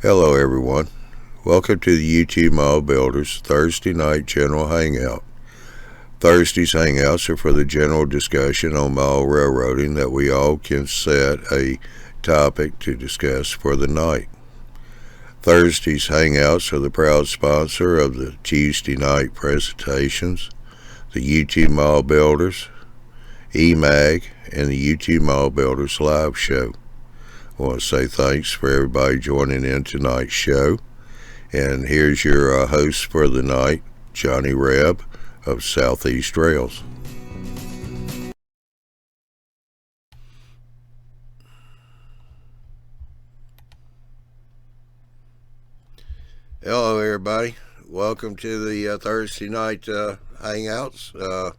Hello, everyone. Welcome to the YouTube Model Builders Thursday Night General Hangout. Thursday's Hangouts are for the general discussion on model railroading that we all can set a topic to discuss for the night. Thursday's Hangouts are the proud sponsor of the Tuesday night presentations, the YouTube Model Builders, eMag, and the YouTube Model Builders live show. I want to say thanks for everybody joining in tonight's show. And here's your host for the night, Johnny Reb of Southeast Rails. Hello, everybody. Welcome to the Thursday night Hangouts,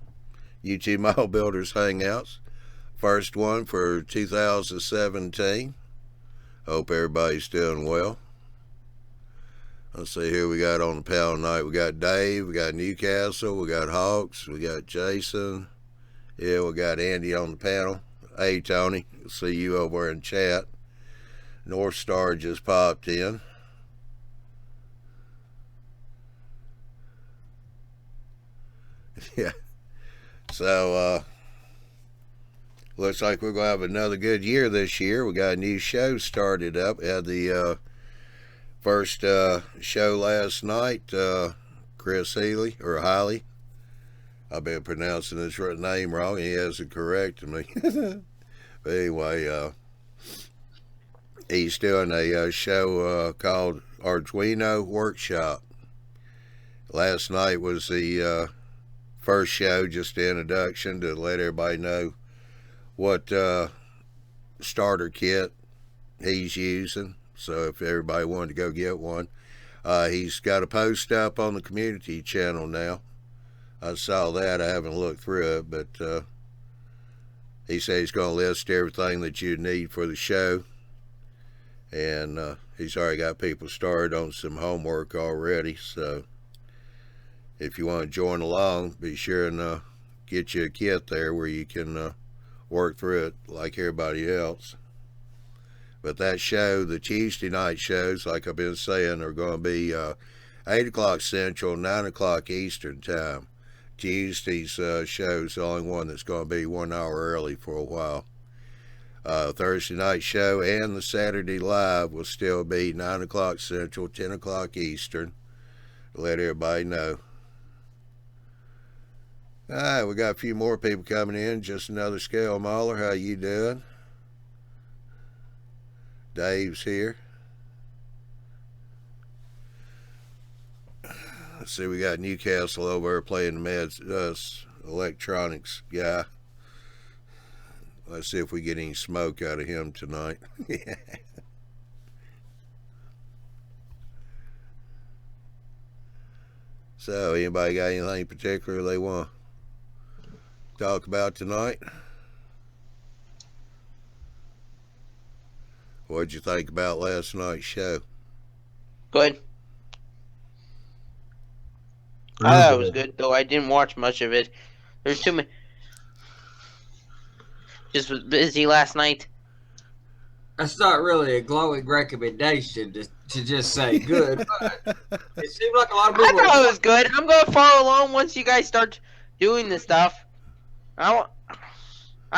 YouTube Model Builders Hangouts. First one for 2017. Hope everybody's doing well. Let's see here, we got on the panel tonight, we got Dave, we got Newcastle, we got Hawks, we got Jason. Yeah, we got Andy on the panel. Hey, Tony, see you over in chat. North Star just popped in. Yeah. So, looks like we're going to have another good year this year. We got a new show started up. We had the first show last night. Chris Healy, or Hiley. I've been pronouncing his name wrong. He hasn't corrected me. But anyway, he's doing a show called Arduino Workshop. Last night was the first show, just the introduction to let everybody know what starter kit he's using. So if everybody wanted to go get one, he's got a post up on the community channel now. I saw that. I haven't looked through it, but he said he's going to list everything that you need for the show. And he's already got people started on some homework already. So if you want to join along, be sure and get you a kit there where you can work through it like everybody else. But that show, the Tuesday night shows, like I've been saying, are going to be 8 o'clock Central, 9 o'clock Eastern time. Tuesday's show's the only one that's going to be 1 hour early for a while. Thursday night show and the Saturday live will still be 9 o'clock Central, 10 o'clock Eastern. Let everybody know. All right, we got a few more people coming in. Just another scale mauler. How you doing? Dave's here. Let's see, we got Newcastle over there playing the Meds electronics guy. Let's see if we get any smoke out of him tonight. So, anybody got anything particular they want to talk about tonight? What'd you think about last night's show? Good. I thought it was good, though I didn't watch much of it. There's too many. Just was busy last night. That's not really a glowing recommendation to just say good, but it seemed like a lot of people. I thought it was good. I'm going to follow along once you guys start doing this stuff. I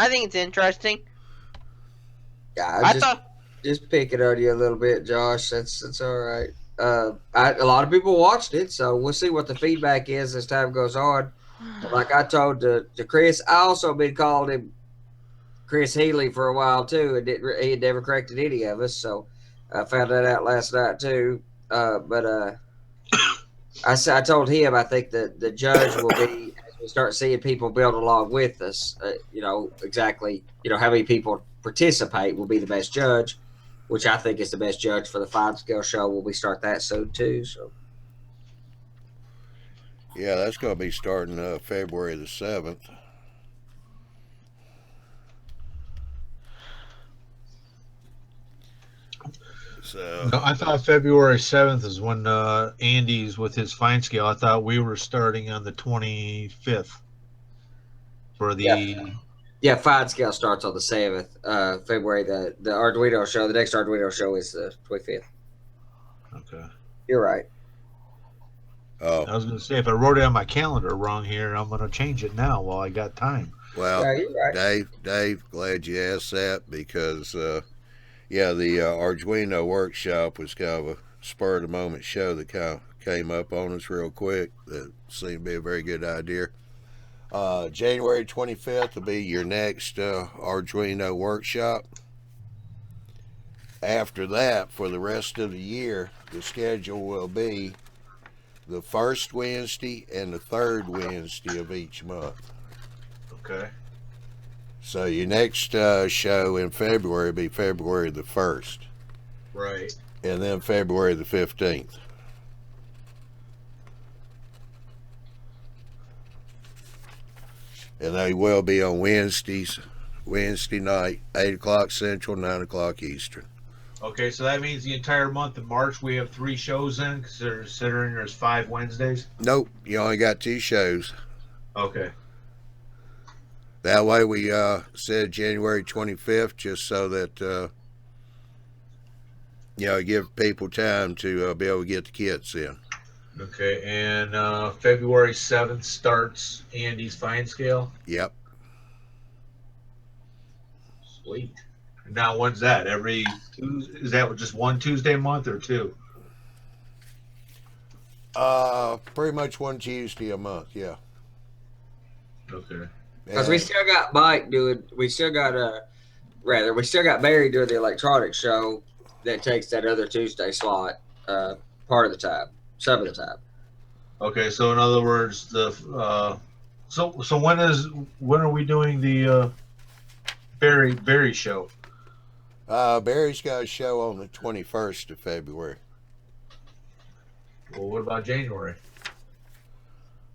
think it's interesting. Yeah, just picking on you a little bit, Josh. That's all right. A lot of people watched it, so we'll see what the feedback is as time goes on. Like I told to Chris, I also been called him Chris Healy for a while too, and he had never corrected any of us. So I found that out last night too. But I told him I think that the judge will be as we start seeing people build along with us. Exactly. How many people participate will be the best judge, which I think is the best judge for the 5-scale show. Will we start that soon too? So yeah, that's going to be starting February the 7th. So No, I thought February 7th is when Andy's with his fine scale. I thought we were starting on the 25th for the. Yeah, 5-scale starts on the 7th, February. The Arduino show, the next Arduino show is the 25th. Okay. You're right. Oh, I was going to say, if I wrote it on my calendar wrong here, I'm going to change it now while I got time. well, Yeah, you're right. Dave, glad you asked that because, yeah, the Arduino workshop was kind of a spur of the moment show that kind of came up on us real quick. That seemed to be a very good idea. January 25th will be your next Arduino workshop. After that, for the rest of the year, the schedule will be the first Wednesday and the third Wednesday of each month. Okay. So your next show in February will be February the 1st. Right. And then February the 15th. And they will be on Wednesday night, 8 o'clock Central, 9 o'clock Eastern. Okay, so that means the entire month of March we have 3 shows in, considering there's 5 Wednesdays? Nope, you only got 2 shows. Okay. That way we said January 25th just so that, give people time to be able to get the kits in. Okay, and February 7th starts Andy's fine scale? Yep. Sweet. Now, when's that? Every Tuesday? Is that just one Tuesday a month or 2? Pretty much one Tuesday a month, yeah. Okay. Because we still got Mike doing. We still got Barry doing the electronics show that takes that other Tuesday slot. Part of the time, some of the time. Okay, so in other words, the so when are we doing the Barry show? Barry's got a show on the 21st of February. Well, what about January?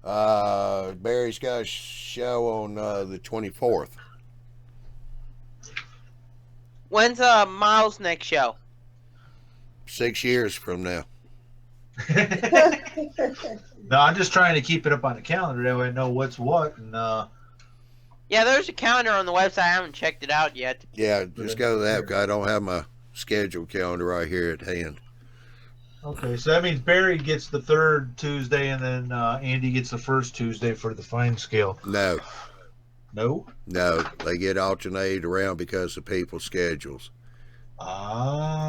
Barry's got a show on the 24th. When's Miles' next show? 6 years from now. No, I'm just trying to keep it up on the calendar. That way I know what's what. And Yeah, there's a calendar on the website. I haven't checked it out yet. Yeah, just go to that because I don't have my schedule calendar right here at hand. okay, so that means Barry gets the 3rd Tuesday, and then Andy gets the 1st Tuesday for the fine scale. No, No. they get alternated around because of people's schedules. Ah.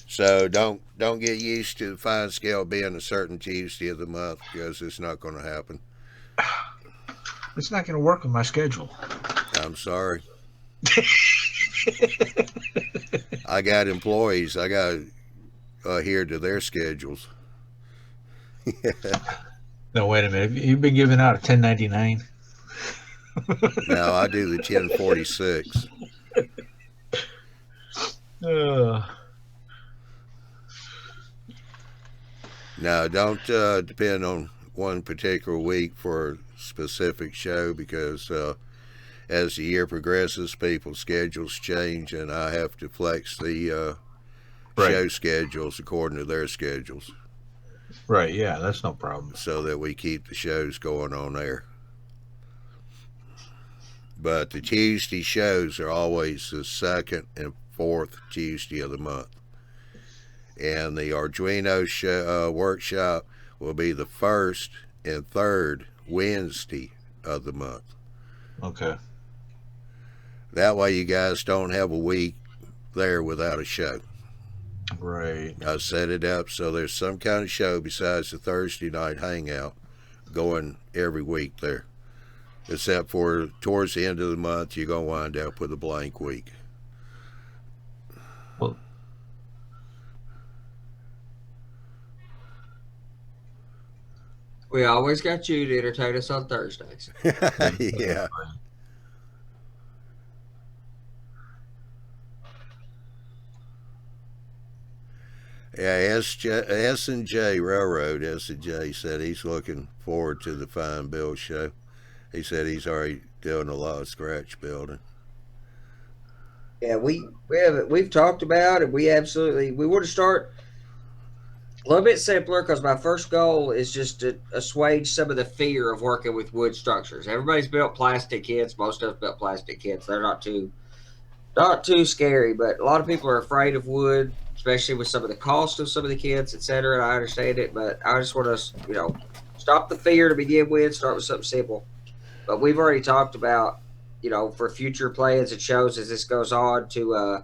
So don't get used to the fine scale being a certain Tuesday of the month because it's not going to happen. It's not going to work with my schedule. I'm sorry. I got employees. I got to adhere to their schedules. No, wait a minute. You've been giving out a 1099. No, I do the 1046. No, don't depend on one particular week for a specific show because as the year progresses, people's schedules change, and I have to flex the show schedules according to their schedules. Right, yeah, that's no problem. So that we keep the shows going on there. But the Tuesday shows are always the 2nd and 4th Tuesday of the month. And the Arduino workshop will be the 1st and 3rd Wednesday of the month. Okay. That way you guys don't have a week there without a show. Right. I set it up so there's some kind of show besides the Thursday night hangout going every week there. Except for towards the end of the month, you're going to wind up with a blank week. Well, We always got you to entertain us on Thursdays. Yeah. Yeah, S&J Railroad, S&J said he's looking forward to the Fine Build show. He said he's already doing a lot of scratch building. Yeah, we've talked about it. We want to start a little bit simpler because my first goal is just to assuage some of the fear of working with wood structures. Everybody's built plastic kits. Most of us built plastic kits. They're not too scary, but a lot of people are afraid of wood especially with some of the cost of some of the kits, etc. I understand it, but I just want us, stop the fear to begin with. Start with something simple. But we've already talked about, for future plans and shows as this goes on to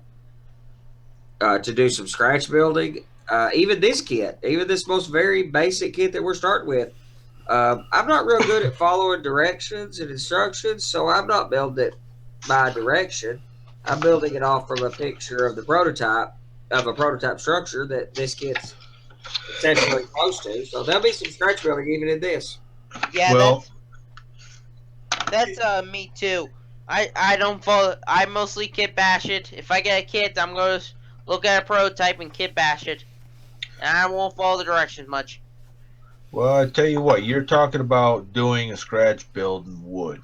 do some scratch building. Even this kit, even this most very basic kit that we're starting with. I'm not real good at following directions and instructions, so I'm not building it by direction. I'm building it off from a picture of a prototype structure that this kit's essentially close to. So there'll be some scratch building even in this. Yeah, Well, that's me too. I don't follow. I mostly kit bash it. If I get a kit, I'm gonna look at a prototype and kit bash it, and I won't follow the directions much. well, I tell you what, you're talking about doing a scratch build in wood.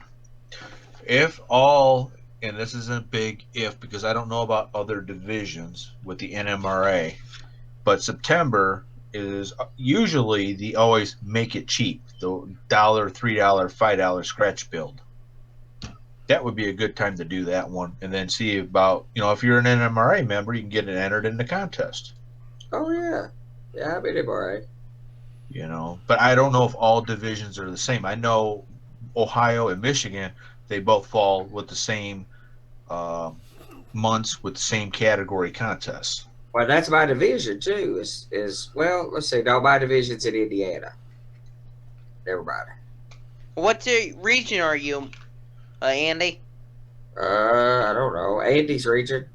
If all, and this isn't a big if because I don't know about other divisions with the NMRA, but September is usually the always make it cheap, the $1, $3, $5 scratch build. That would be a good time to do that one, and then see about, if you're an NMRA member, you can get it entered in the contest. Oh yeah, yeah, I mean it all right. But I don't know if all divisions are the same. I know Ohio and Michigan, they both fall with the same months with the same category contests. Well, that's my division too. Is well, let's see. No, my division's in Indiana. Never mind. What region are you, Andy? I don't know. Andy's region.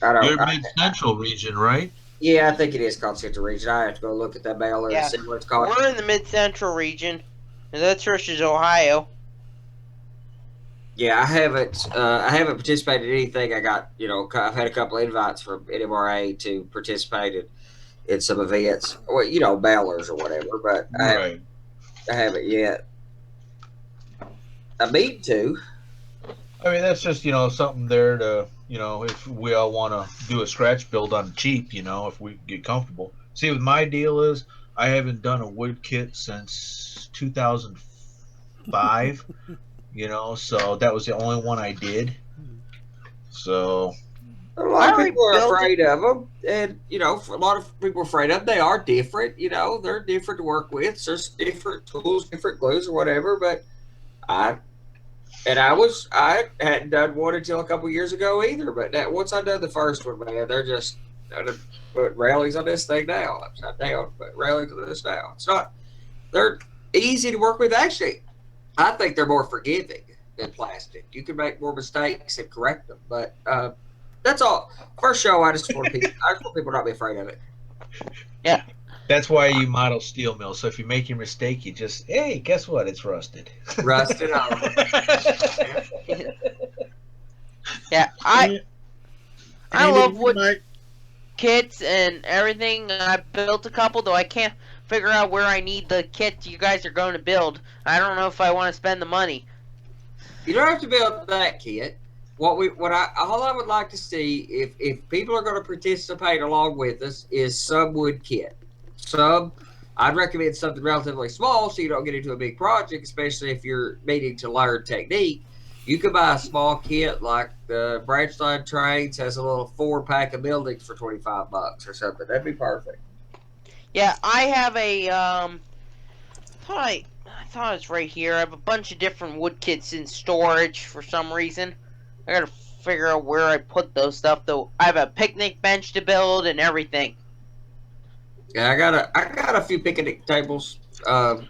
I don't. You're mid-central region, right? Yeah, I think it is called Central Region. I have to go look at that mailer and see what it's called. We're in the mid-central region, and that's versus Ohio. Yeah, I haven't participated in anything. I got, I've had a couple of invites from NMRA to participate in some events, or mailers or whatever, but I haven't yet. I mean to. I mean, that's just, something there to, if we all want to do a scratch build on cheap, if we get comfortable. See, what my deal is, I haven't done a wood kit since 2005, so that was the only one I did. So. A lot of people are afraid of them, and, a lot of people are afraid of them. They are different, they're different to work with. There's different tools, different glues or whatever, but I hadn't done one until a couple years ago either. But once I done the first one, man, they're just put railings on this thing now, upside down. But railings on this now. It's not. They're easy to work with. Actually, I think they're more forgiving than plastic. You can make more mistakes and correct them. But that's all. First show, I just want people not be afraid of it. Yeah. That's why you model steel mill. So if you make your mistake, you just, hey, guess what? It's rusted. Rusted on. Yeah, I love wood kits and everything. I built a couple, though I can't figure out where I need the kit you guys are going to build. I don't know if I want to spend the money. You don't have to build that kit. All I would like to see, if people are going to participate along with us, is some wood kit. I'd recommend something relatively small so you don't get into a big project, especially if you're needing to learn technique. You could buy a small kit like the Branchline Trains has a little 4-pack of buildings for $25 or something. That'd be perfect. Yeah, I have a I thought it's right here. I have a bunch of different wood kits in storage for some reason. I gotta figure out where I put those stuff though. I have a picnic bench to build and everything. Yeah, I got a few picnic tables laying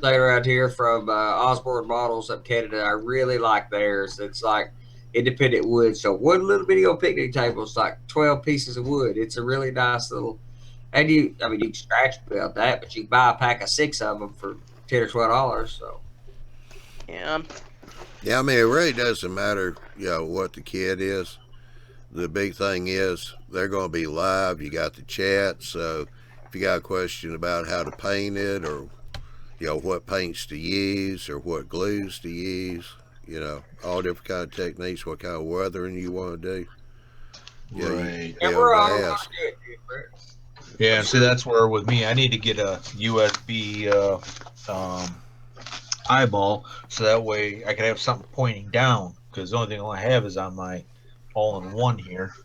around here from Osborne Models up Canada. I really like theirs. It's like independent wood. So one little bitty old picnic table is like 12 pieces of wood. It's a really nice little. And you can scratch build that, but you can buy a pack of 6 of them for $10 or $12. So. Yeah. Yeah, I mean, it really doesn't matter, what the kit is. The big thing is they're going to be live. You got the chat, so if you got a question about how to paint it or, what paints to use or what glues to use, all different kind of techniques, what kind of weathering you want to do. Right. And we're all going to do it different. Yeah, see, that's where with me, I need to get a USB eyeball so that way I can have something pointing down because the only thing I have is on my all-in-one here.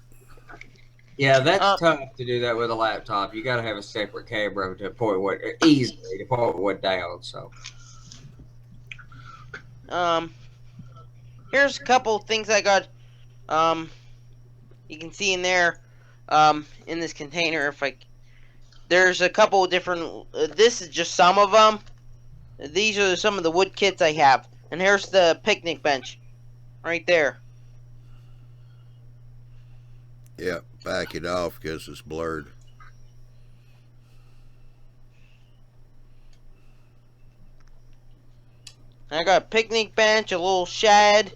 Yeah, that's tough to do that with a laptop. You got to have a separate camera to point what easily to point what down. So, here's a couple things I got. You can see in there, in this container. There's a couple of different. This is just some of them. These are some of the wood kits I have, and here's the picnic bench, right there. Yeah, back it off because it's blurred. I got a picnic bench, a little shed,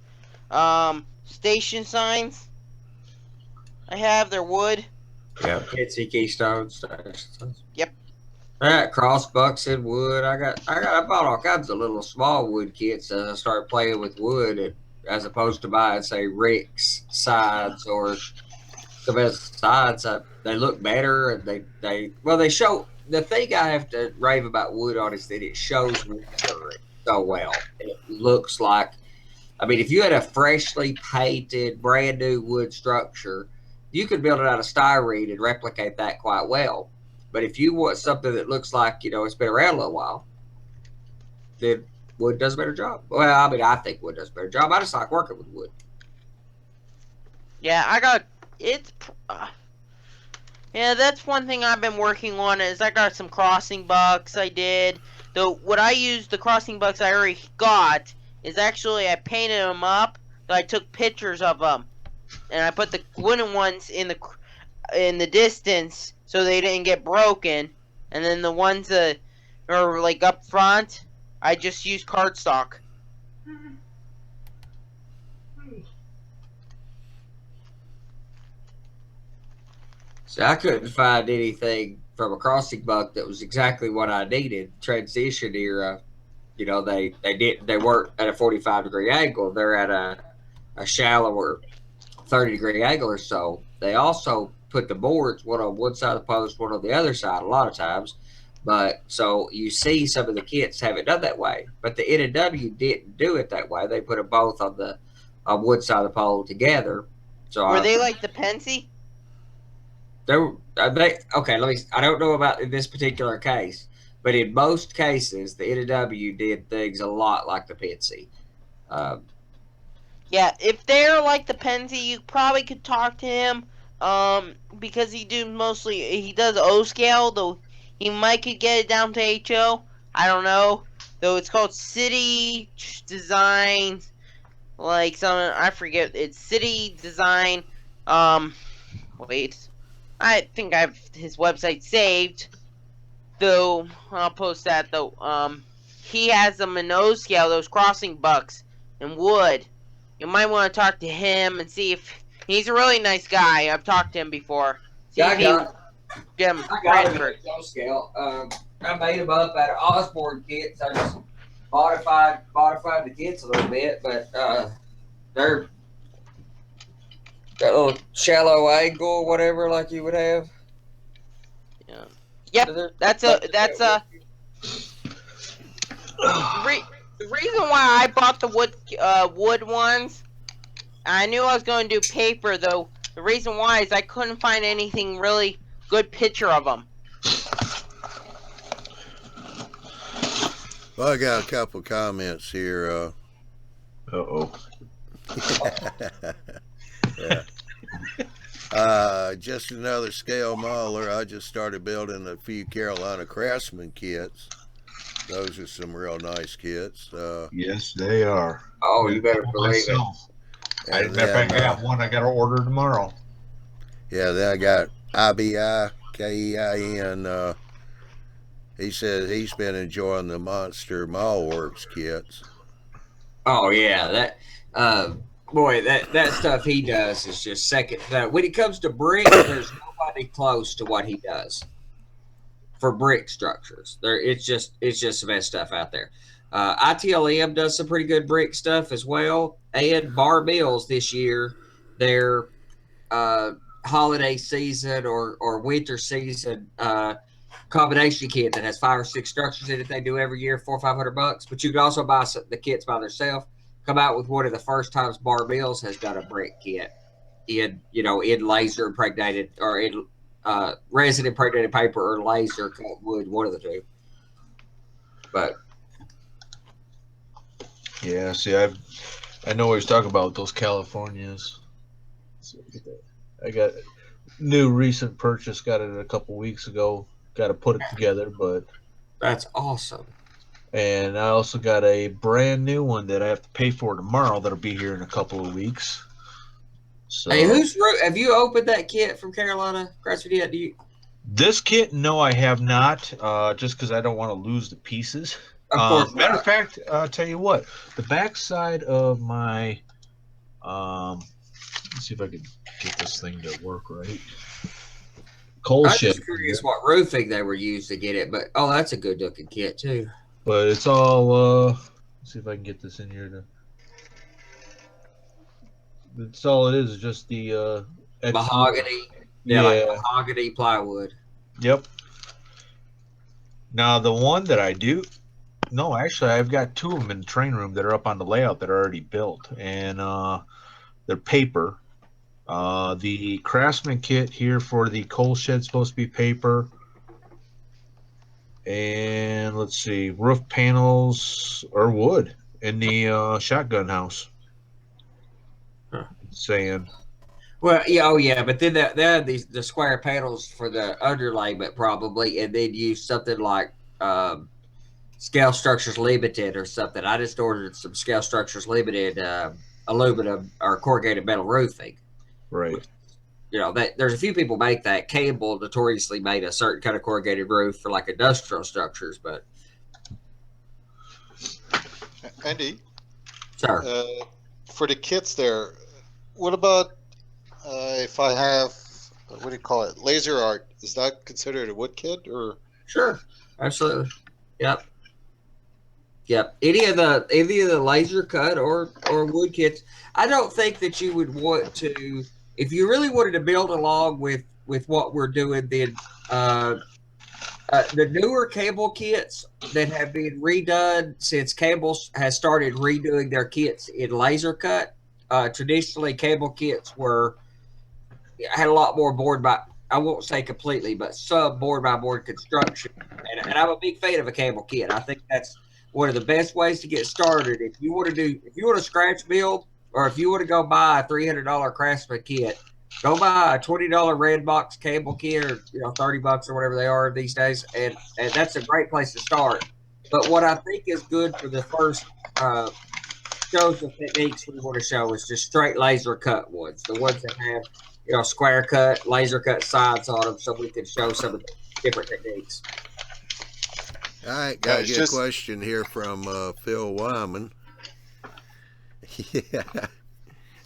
station signs. I have their wood. yeah, Pitsy Keystones. Yep. I got cross bucks in wood. I bought all kinds of little small wood kits as I started playing with wood, as opposed to buying, say, Rick's sides or the sides. They look better, and they show. The thing I have to rave about wood on is that it shows wood so well. It looks like, I mean, if you had a freshly painted, brand new wood structure, you could build it out of styrene and replicate that quite well. But if you want something that looks like, it's been around a little while, then wood does a better job. Well, I mean, I think wood does a better job. I just like working with wood. Yeah, yeah, that's one thing I've been working on is I got some crossing bucks I did. Though what I used, the crossing bucks I already got, is actually I painted them up. So I took pictures of them, and I put the wooden ones in the distance so they didn't get broken. And then the ones that are like up front, I just used cardstock. So I couldn't find anything from a crossing buck that was exactly what I needed. Transition era, they weren't at a 45-degree angle. They're at a shallower 30-degree angle or so. They also put the boards, one on one side of the post, one on the other side a lot of times. But so you see some of the kits have it done that way. But the N&W didn't do it that way. They put them both on one side of the pole together. So Were they like the Pensy? Okay, I don't know about in this particular case, but in most cases, the N&W did things a lot like the Pensy. Yeah, if they're like the Pensy, you probably could talk to him, because he does O scale, though he might could get it down to HO. I don't know. Though it's called City Design, I forget. It's City Design. Wait. I think I have his website saved. Though, I'll post that, though. He has them in O scale, those crossing bucks, in wood. You might want to talk to him and see if... He's a really nice guy. I've talked to him before. I got him Bradford. at O scale. I made him up out of Osborne kits. I just modified the kits a little bit, but they're that little shallow angle or whatever, like you would have. Yeah. Yep. That's a. The reason why I bought the wood ones, I knew I was going to do paper, though. The reason why is I couldn't find anything really good picture of them. Well, I got a couple comments here. Uh-oh. Yeah. Just another scale modeler. I just started building a few Carolina Craftsman kits. Those are some real nice kits. Yes, they are. Oh, you better believe it. Matter of fact, I got one I got to order tomorrow. Yeah, then I got IBIKEIN. He said he's been enjoying the Monster Mallworks kits. Oh yeah, that stuff he does is just second. When it comes to brick, there's nobody close to what he does for brick structures. It's just the best stuff out there. ITLM does some pretty good brick stuff as well. And Bar Mills this year, their holiday season or winter season combination kit that has 5 or 6 structures in it. They do every year, $400 or $500. But you can also buy the kits by themselves. Come out with one of the first times Bar Mills has done a brick kit. in in laser impregnated or in resin impregnated paper or laser cut wood, one of the two. But yeah, see, I know what he's talking about, those Californias. So I got new recent purchase, got it a couple weeks ago. Got to put it together, but that's awesome. and I also got a brand new one that I have to pay for tomorrow. That'll be here in a couple of weeks. So, hey, have you opened that kit from Carolina Grassford yet? Do you? This kit, no, I have not. Just because I don't want to lose the pieces. Of course. Matter of fact, I'll tell you what. The backside of my, let's see if I can get this thing to work right. Coal I'm shed. just curious what roofing they were used to get it, but that's a good looking kit too. But it's all. Let's see if I can get this in here to. That's all it is just the Mahogany. Yeah. Like mahogany plywood. Yep. Now the one that I do, no, actually I've got two of them in the train room that are up on the layout that are already built, and they're paper. The Craftsman kit here for the coal shed supposed to be paper, and let's see, roof panels are wood in the shotgun house. Huh. Saying. Well, yeah, but then they have the square panels for the underlayment probably, and then use something like Scale Structures Limited or something. I just ordered some Scale Structures Limited aluminum or corrugated metal roofing. Right. That there's a few people make that. Campbell notoriously made a certain kind of corrugated roof for like industrial structures, but Andy, sure. For the kits there, what about if I have, what do you call it, laser art? Is that considered a wood kit or? Sure, absolutely. Yep. Any of the laser cut or wood kits. I don't think that you would want to, if you really wanted to build along with what we're doing. Then the newer cable kits that have been redone since Cable has started redoing their kits in laser cut. Traditionally, cable kits had a lot more board by, I won't say completely, but some board by board construction. And I'm a big fan of a cable kit. I think that's one of the best ways to get started. If you want to scratch build, or if you want to go buy a $300 Craftsman kit, go buy a $20 red box cable kit, or $30 or whatever they are these days, and that's a great place to start. But what I think is good for the first shows and techniques we want to show is just straight laser cut ones, the ones that have square cut, laser cut sides on them, so we can show some of the different techniques. All right, got a question here from Phil Wyman. Yeah,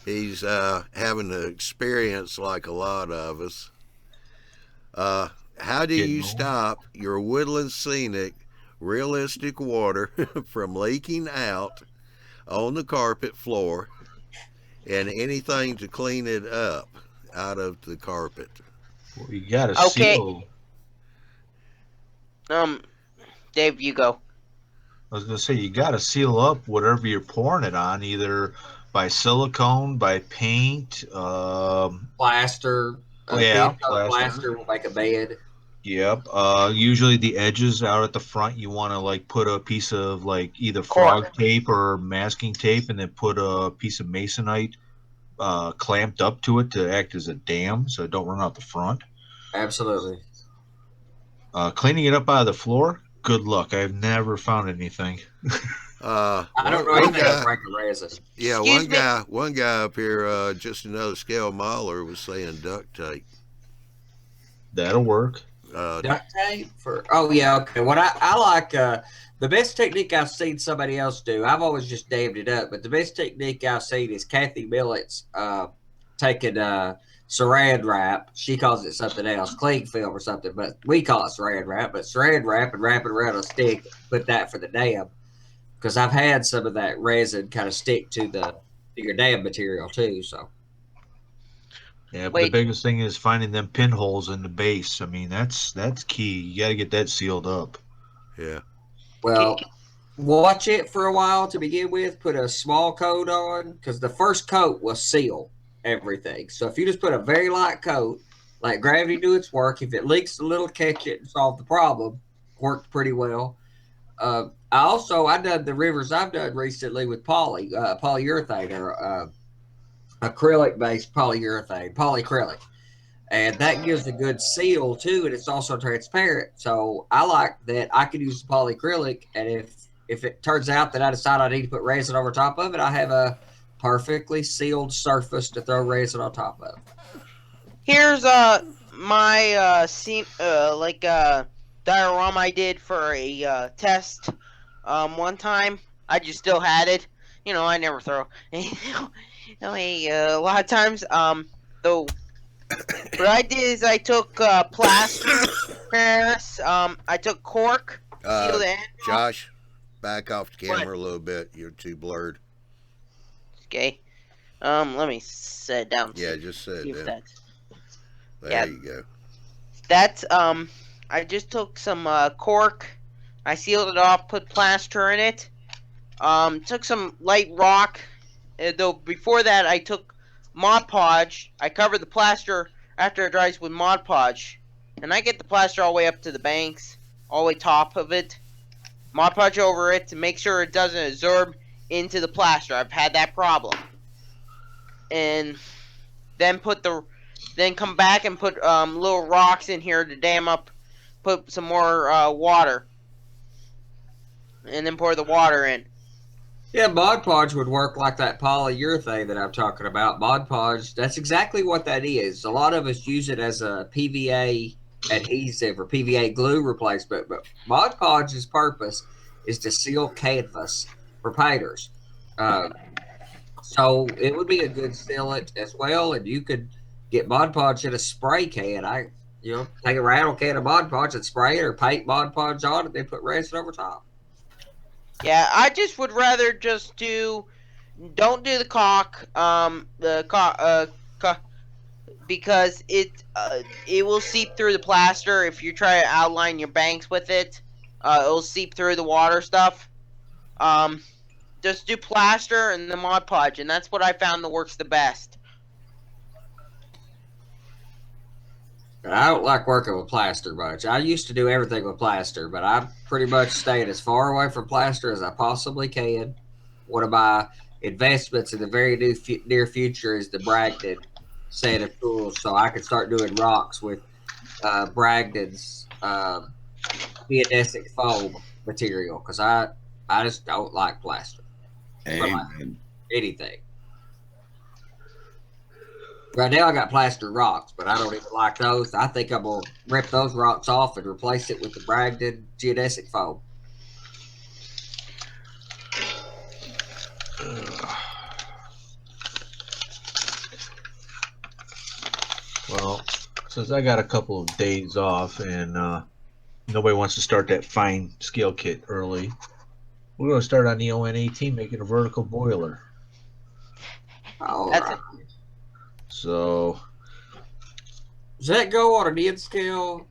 he's having an experience like a lot of us. How do you stop your woodland scenic, realistic water from leaking out on the carpet floor and anything to clean it up out of the carpet? Well, you gotta seal. Dave, you go. I was gonna say you gotta seal up whatever you're pouring it on, either by silicone, by paint, plaster. Plaster will make a bed. Yep. Usually the edges out at the front, you want to put a piece of either frog tape or masking tape, and then put a piece of masonite clamped up to it to act as a dam, so it don't run out the front. Absolutely. Cleaning it up out of the floor, good luck. I've never found anything. I don't know anything about breaking resin. Yeah, one guy up here, just another scale miler, was saying duct tape. That'll work. Duct tape okay. What I like, the best technique I've seen somebody else do, I've always just dammed it up, but the best technique I've seen is Kathy Millett's taking saran wrap. She calls it something else, cling film or something, but we call it saran wrap. But saran wrap and wrap it around a stick, put that for the dam, because I've had some of that resin kind of stick to your dam material too. So. Yeah, but the biggest thing is finding them pinholes in the base. I mean, that's key. You got to get that sealed up. Yeah. Well, watch it for a while to begin with. Put a small coat on, because the first coat will seal. everything. So if you just put a very light coat, let gravity do its work. If it leaks a little, catch it and solve the problem. Worked pretty well. I done the rivers I've done recently with polyurethane or acrylic-based polyacrylic. And that gives a good seal too, and it's also transparent. So I like that I can use the polyacrylic, and if it turns out that I decide I need to put resin over top of it, I have a perfectly sealed surface to throw resin on top of. Here's my diorama I did for a test one time. I just still had it. I never throw. A lot of times though. What I did is I took plaster, Paris. I took cork, sealed it. Josh, back off the camera a little bit. You're too blurred. Okay. Let me set it down. Yeah, just set it down. There you go. That's I just took some cork. I sealed it off, put plaster in it. Took some light rock. Though before that, I took Mod Podge. I covered the plaster after it dries with Mod Podge, and I get the plaster all the way up to the banks, all the way top of it. Mod Podge over it to make sure it doesn't absorb into the plaster. I've had that problem. And then come back and put little rocks in here to dam up. Put some more water, and then pour the water in. Yeah, Mod Podge would work like that polyurethane that I'm talking about. Mod Podge, that's exactly what that is. A lot of us use it as a PVA adhesive or PVA glue replacement, but Mod Podge's purpose is to seal canvas for painters. So it would be a good sealant as well, and you could get Mod Podge in a spray can. Take a rattle can of Mod Podge and spray it or paint Mod Podge on it, then put resin over top. Yeah, I just would rather just don't do the caulk, because it will seep through the plaster. If you try to outline your banks with it, it'll seep through the water stuff. Just do plaster and the Mod Podge, and that's what I found that works the best. I don't like working with plaster much. I used to do everything with plaster, but I'm pretty much staying as far away from plaster as I possibly can. One of my investments in the very near future is the Bragdon set of tools, so I can start doing rocks with Bragdon's geodesic foam material, because I just don't like plaster. Anything. Right now I got plaster rocks, but I don't even like those. I think I'm going to rip those rocks off and replace it with the Bragdon geodesic foam. Well, since I got a couple of days off and nobody wants to start that fine scale kit early, we're going to start on the ON18 making a vertical boiler. All right. So, does that go on an end scale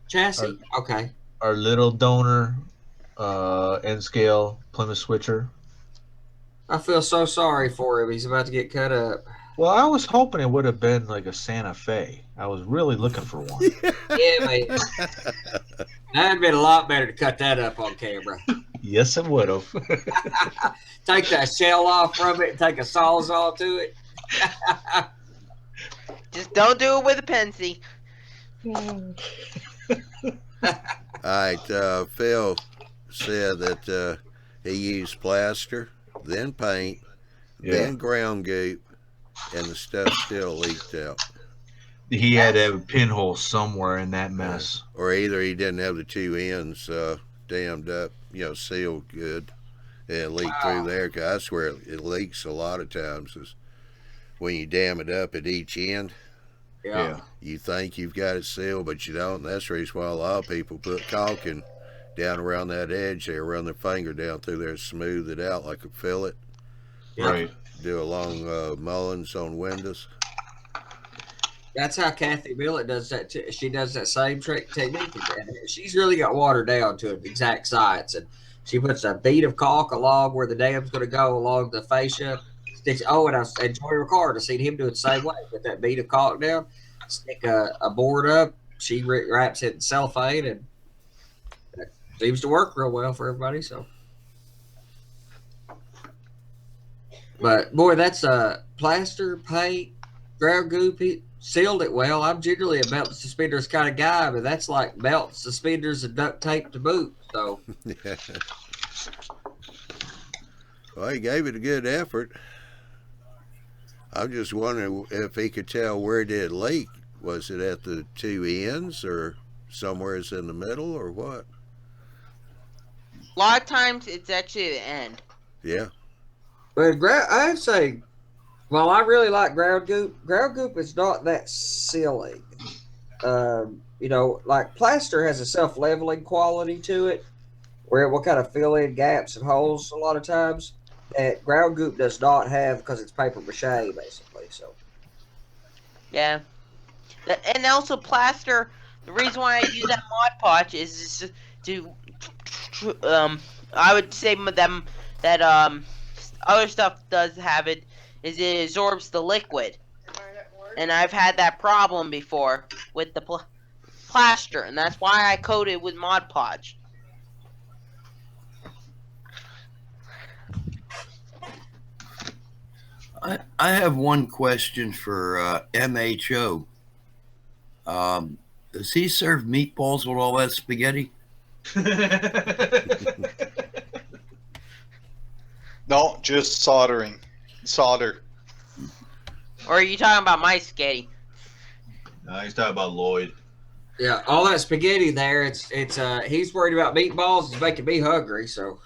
chassis? Okay. Our little donor end scale Plymouth switcher. I feel so sorry for him. He's about to get cut up. Well, I was hoping it would have been like a Santa Fe. I was really looking for one. Yeah, mate. That'd been a lot better to cut that up on camera. Yes, it would have. Take that shell off from it and take a sawzall to it. Just don't do it with a Pensy. All right, Phil said that he used plaster, then paint, then ground goop, and the stuff still leaked out. He had to have a pinhole somewhere in that mess. Or either he didn't have the two ends dammed up, sealed good, and it leaked through there. 'Cause I swear it leaks a lot of times. When you dam it up at each end, you think you've got it sealed, but you don't. And that's the reason why a lot of people put caulking down around that edge there, run their finger down through there, smooth it out like a fillet. Right. Do along Mullins on windows. That's how Kathy Millett does that too. She does that same technique. She's really got watered down to an exact science, and she puts a bead of caulk along where the dam's going to go along the fascia, and I enjoy Ricardo. I seen him do it the same way. Put that bead of caulk down, stick a board up. She wraps it in cellophane, and that seems to work real well for everybody. So, but boy, that's plaster, paint, ground goop. He sealed it well. I'm generally a belt and suspenders kind of guy, but that's like belt, suspenders, and duct tape to boot. So, Yeah. Well, he gave it a good effort. I'm just wondering if he could tell where did it leak. Was it at the two ends or somewhere in the middle or what? A lot of times it's actually the end. Yeah. but I'd say, well, I really like ground goop. Ground goop is not that sealing. You know, like plaster has a self-leveling quality to it, where it will kind of fill in gaps and holes a lot of times. That ground goop does not have because it's paper mache, basically. So, Yeah. And also plaster. The reason why I use that Mod Podge is to I would say them that other stuff does have it is it absorbs the liquid, and I've had that problem before with the plaster, and that's why I coat it with Mod Podge. I have one question for MHO. Does he serve meatballs with all that spaghetti? No, just soldering. Solder. Or are you talking about my spaghetti? No, he's talking about Lloyd. yeah, all that spaghetti there, it's he's worried about meatballs. It's making me hungry. So,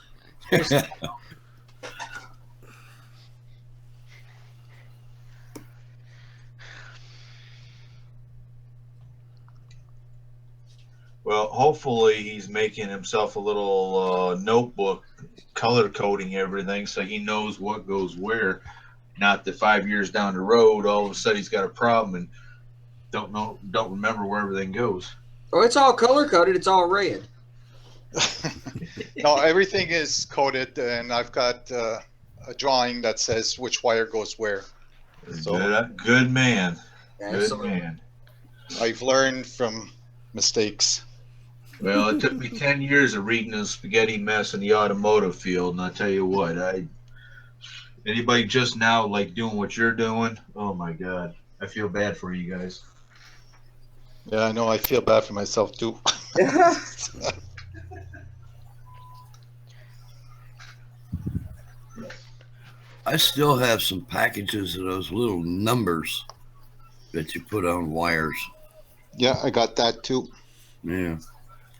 Well, hopefully he's making himself a little notebook, color coding everything so he knows what goes where. Not that 5 years down the road, all of a sudden he's got a problem and don't remember where everything goes. oh, it's all color coded. It's all red. No, everything is coded, and I've got a drawing that says which wire goes where. So Good man. Good Absolutely. man. I've learned from mistakes. Well, it took me 10 years of reading the spaghetti mess in the automotive field, and I tell you what, anybody just now like doing what you're doing, oh my God, I feel bad for you guys. Yeah, I know. I feel bad for myself too. I still have some packages of those little numbers that you put on wires. Yeah, I got that too. Yeah.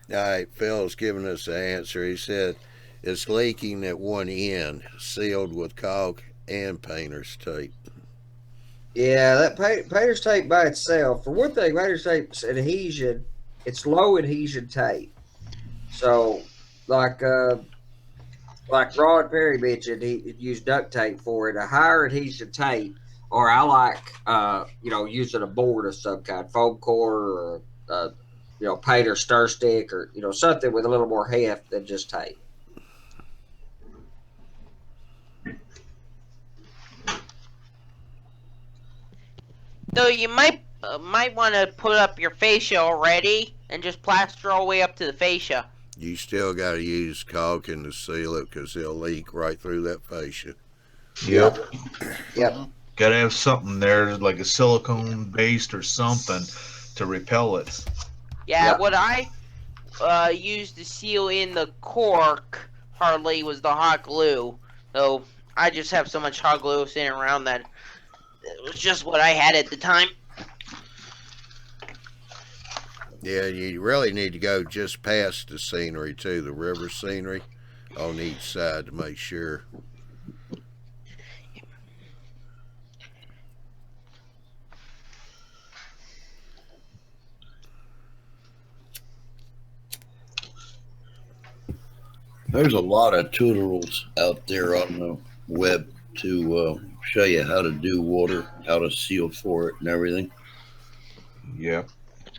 All right, Phil's giving us the answer. He said it's leaking at one end, sealed with caulk and painter's tape. Yeah, that painter's tape by itself. For one thing, painter's tape's adhesion. It's low adhesion tape. So, like Ron Perry mentioned, he used duct tape for it. A higher adhesion tape, or I like, using a board of some kind, foam core, or painter stir stick, or something with a little more heft than just tape. So you might want to put up your fascia already and just plaster all the way up to the fascia. You still got to use caulking to seal it because it'll leak right through that fascia. Yep. Yep. Got to have something there, like a silicone based or something, to repel it. Yeah, Yep. what I used to seal in the cork hardly was the hot glue. So I just have so much hot glue sitting around that it was just what I had at the time. Yeah, you really need to go just past the scenery too, the river scenery on each side to make sure. There's a lot of tutorials out there on the web to show you how to do water, how to seal for it, and everything. Yeah.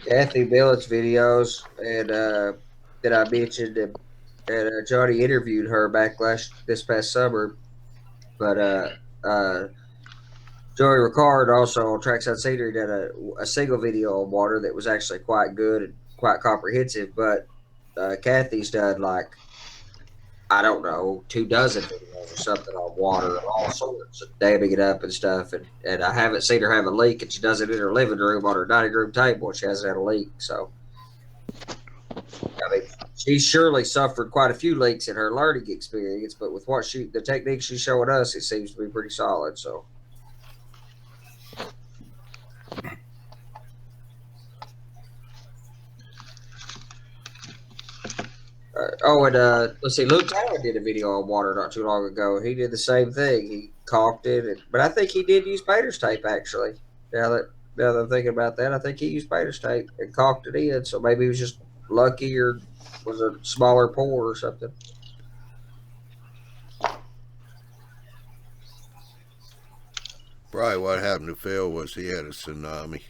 Kathy Billett's videos, and that I mentioned, and Johnny interviewed her back this past summer. But Joey Ricard also on Trackside Scenery did a single video on water that was actually quite good and quite comprehensive. But Kathy's done like, I don't know, 24 videos or something on water of all sorts, and damming it up and stuff. And I haven't seen her have a leak, and she does it in her living room on her dining room table. She hasn't had a leak. So, I mean, she surely suffered quite a few leaks in her learning experience, but with the technique she's showing us, it seems to be pretty solid. So. And let's see, Luke Tyler did a video on water not too long ago. He did the same thing. He caulked it, but I think he did use painter's tape actually. Now that I'm thinking about that, I think he used painter's tape and caulked it in. So maybe he was just lucky, or was a smaller pour or something. Probably what happened to Phil was he had a tsunami.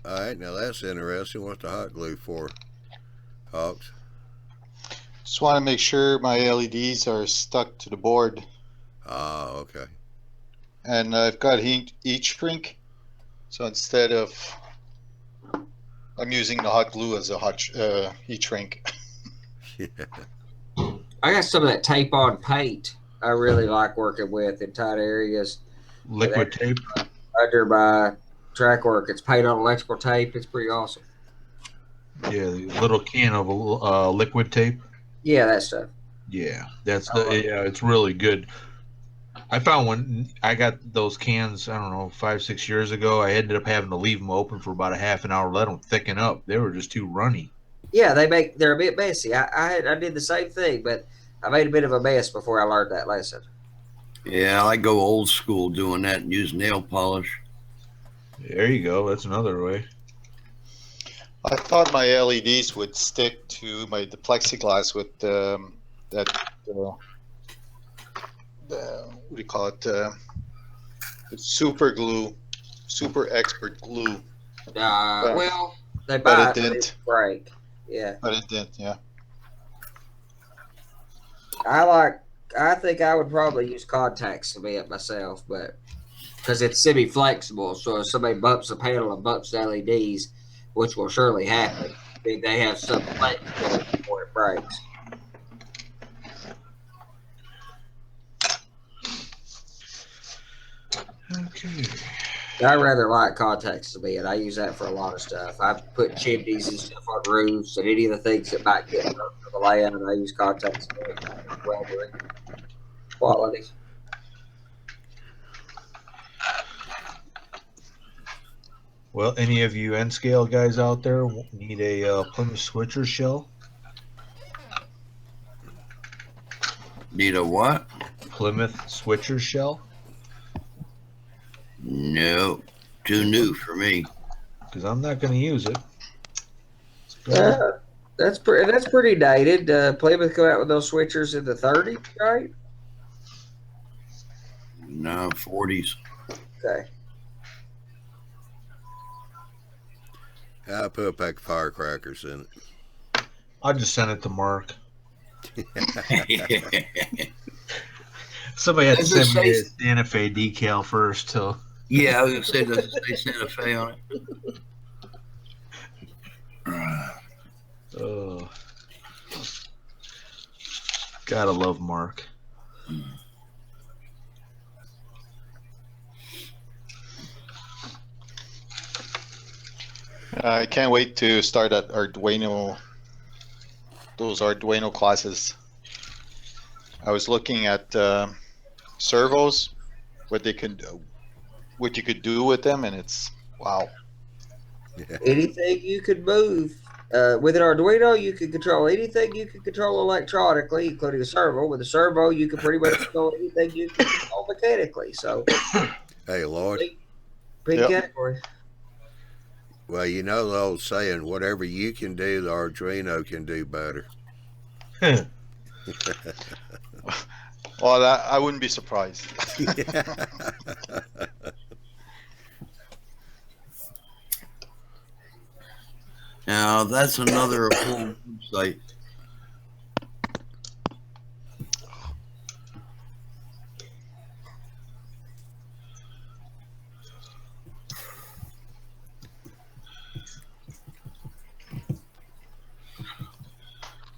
All right, now that's interesting. What's the hot glue for, Hawks? Just want to make sure my LEDs are stuck to the board. Ah, okay. And I've got heat shrink. So instead of, I'm using the hot glue as a heat shrink. Yeah. I got some of that tape on paint I really like working with in tight areas. Liquid tape? Under my track work, it's paint on electrical tape. It's pretty awesome. Yeah, the little can of liquid tape. Yeah, that stuff. Yeah, it's really good. I found when I got those cans, I don't know, 5-6 years ago, I ended up having to leave them open for about a half an hour, let them thicken up. They were just too runny. Yeah, they're a bit messy. I did the same thing, but I made a bit of a mess before I learned that lesson. Yeah, I go old school doing that and use nail polish. There you go. That's another way. I thought my LEDs would stick to the plexiglass with what do you call it? The super glue, super expert glue. Well, they but buy it didn't break. Yeah, but it didn't. Yeah. I think I would probably use contact cement myself, but because it's semi-flexible, so if somebody bumps the panel and bumps the LEDs, which will surely happen, they have some flexibility before it breaks. Okay. I rather like contact cement. I use that for a lot of stuff. I put chimneys and stuff on roofs, and any of the things that might get up to the layout, I use contact cement. Weathering quality. Well, any of you N-scale guys out there need a Plymouth switcher shell? Need a what? Plymouth switcher shell? No, too new for me. Because I'm not going to use it. That's pretty dated. Plymouth come out with those switchers in the 30s, right? No, 40s. Okay. I put a pack of firecrackers in it. I just sent it to Mark. Somebody had to send me a Santa Fe decal first. So. Yeah, I was going to say, does it say Santa Fe on it? Oh. Gotta love Mark. I can't wait to start at those Arduino classes. I was looking at servos, what you could do with them, and it's wow. Yeah. Anything you could move. With an Arduino, you can control anything you can control electronically, including a servo. With a servo, you can pretty much control anything you can control mechanically. So, Hey, Lord. big Yep. category. Well, you know the old saying, whatever you can do, the Arduino can do better. Well, I wouldn't be surprised. Now that's another whole website.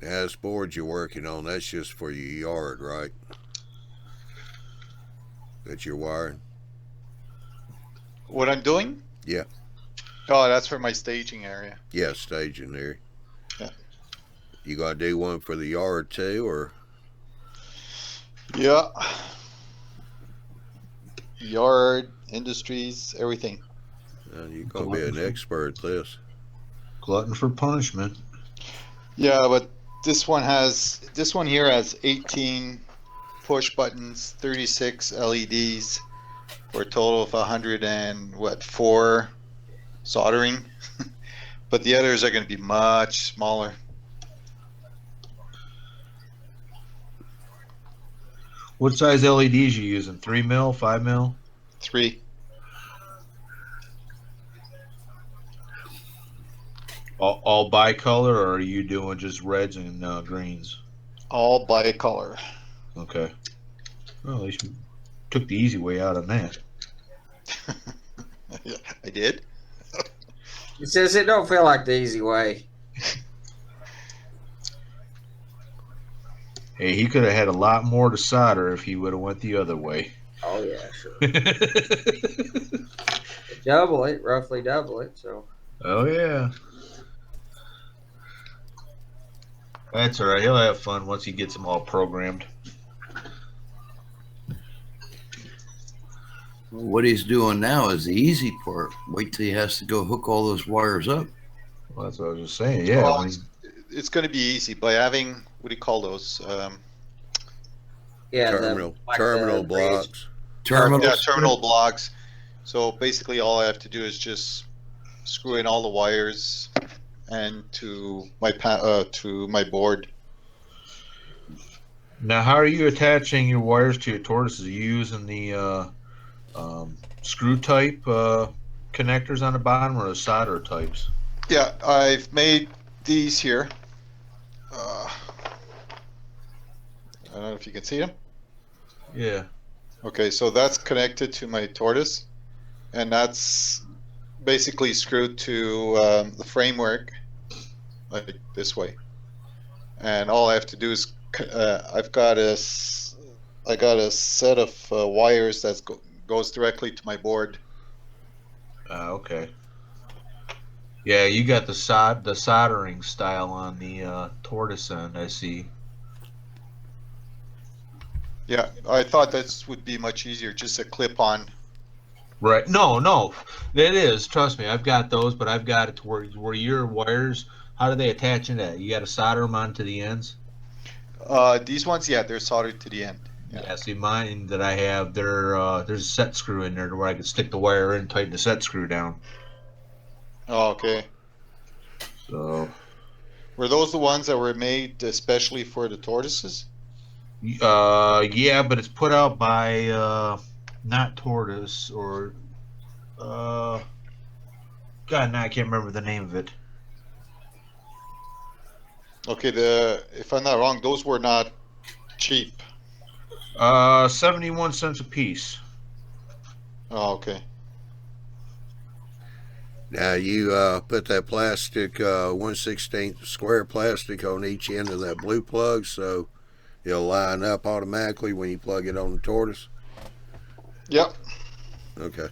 Now, this board you're working on, that's just for your yard, right? That you're wiring? What I'm doing? Yeah. Oh, that's for my staging area. Yeah, staging there. Yeah. You gotta do one for the yard too, or? Yeah. Yard, industries, everything. You're gonna be an expert at this. Glutton for punishment. Yeah, but this one here has 18 push buttons, 36 LEDs, for a total of 104 soldering. But the others are going to be much smaller. What size LEDs you using? 3 mil, 5 mil? 3. All bicolor, or are you doing just reds and greens? All bicolor. Okay. Well, at least you took the easy way out on that. Yeah, I did. It says it don't feel like the easy way. Hey, he could have had a lot more to solder if he would have went the other way. Oh yeah, sure. Double it, roughly double it. So. Oh yeah. That's all right. He'll have fun once he gets them all programmed. What he's doing now is the easy part. Wait till he has to go hook all those wires up. Well, that's what I was just saying. Yeah. Well, it's going to be easy by having, what do you call those? Yeah, terminal blocks. Terminal blocks. So basically, all I have to do is just screw in all the wires and to my board. Now, how are you attaching your wires to your tortoises? Are you using the screw type connectors on the bottom, or the solder types? Yeah, I've made these here. I don't know if you can see them. Yeah. Okay, so that's connected to my tortoise, and that's basically screwed to the framework, like this way. And all I have to do is I got a set of wires that goes directly to my board. Okay. Yeah, you got the soldering style on the tortoise end, I see. Yeah, I thought that would be much easier, just a clip-on. Right. No, it is. Trust me, I've got those, but I've got it to where your wires, how do they attach into that? You got to solder them onto the ends? These ones, yeah, they're soldered to the end. Yeah, see, mine that I have, there's a set screw in there to where I can stick the wire in, tighten the set screw down. Oh, okay. So, were those the ones that were made especially for the tortoises? yeah, but it's put out by not Tortoise or God, now I can't remember the name of it. Okay, if I'm not wrong, those were not cheap. 71 cents a piece. Oh, okay. Now you put that plastic 1/16 square plastic on each end of that blue plug, so it'll line up automatically when you plug it on the tortoise. Yep. Okay.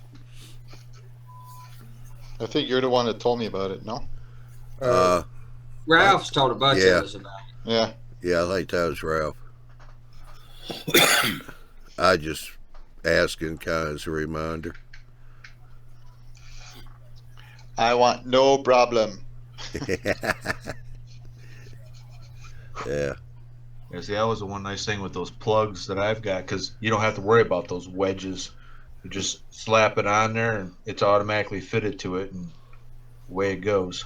I think you're the one that told me about it, no? Ralph's told a bunch of us about it. Yeah. Yeah, I think that was Ralph. I just asking kind of as a reminder. I want no problem. Yeah. Yeah, see, that was the one nice thing with those plugs that I've got, because you don't have to worry about those wedges. You just slap it on there, and it's automatically fitted to it. And the way it goes.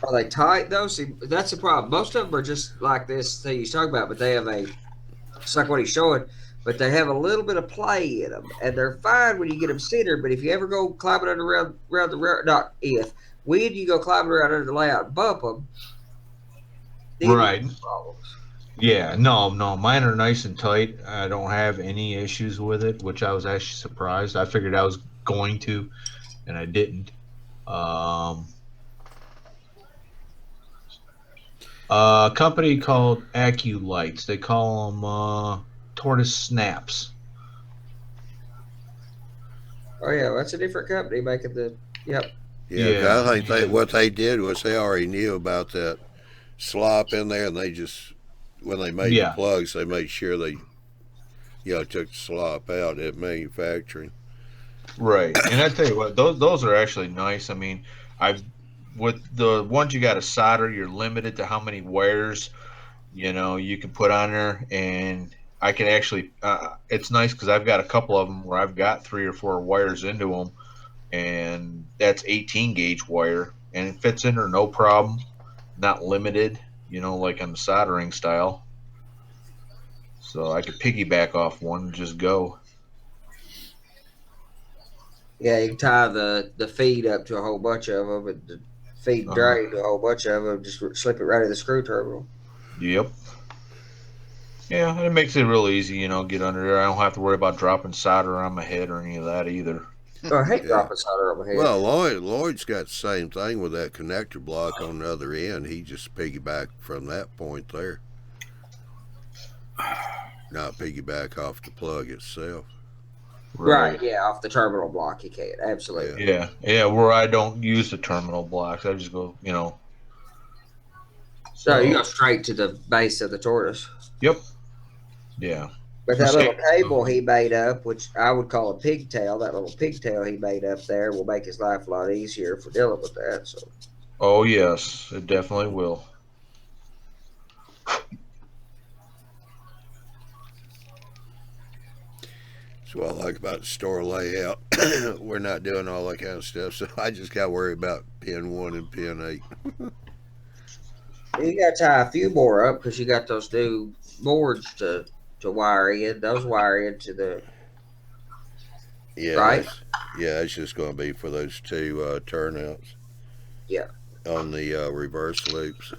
Are they tight though? See, that's the problem. Most of them are just like this thing he's talking about, but they have it's like what he's showing, but they have a little bit of play in them, and they're fine when you get them centered. But if you ever go climbing around the not if when you go climbing around under the layout and bump them, right? Yeah, no, mine are nice and tight. I don't have any issues with it, which I was actually surprised. I figured I was going to, and I didn't. A company called AccuLights. They call them tortoise snaps. Oh yeah, that's a different company making the. Yep. Yeah, I think what they did was they already knew about that slop in there, and they just when they made the plugs, they made sure they took the slop out at manufacturing. Right, and I tell you what, those are actually nice. I mean, with the ones you got to solder, you're limited to how many wires you can put on there, and I can actually it's nice because I've got a couple of them where I've got 3 or 4 wires into them, and that's 18 gauge wire, and it fits in there no problem, not limited, like on the soldering style. So I could piggyback off one and just go. Yeah, you can tie the feed up to a whole bunch of them, and the feed drain to a whole bunch of them. Just slip it right in the screw terminal. Yep. Yeah, it makes it real easy, get under there. I don't have to worry about dropping solder on my head or any of that either. Oh, I hate dropping solder on my head. Well, Lloyd's got the same thing with that connector block on the other end. He just piggyback from that point there. Not piggyback off the plug itself. Right, yeah, off the terminal block you can. Absolutely. Yeah, where I don't use the terminal blocks. I just go, So you go straight to the base of the tortoise. Yep. Yeah. But that little cable he made up, which I would call a pigtail, that little pigtail he made up there will make his life a lot easier for dealing with that. So. Oh, yes, it definitely will. That's what I like about the store layout. We're not doing all that kind of stuff, so I just got to worry about pin 1 and pin 8. You got to tie a few more up because you got those new boards to wire in. Those wire into the right. It's just going to be for those 2 turnouts. Yeah. On the reverse loops.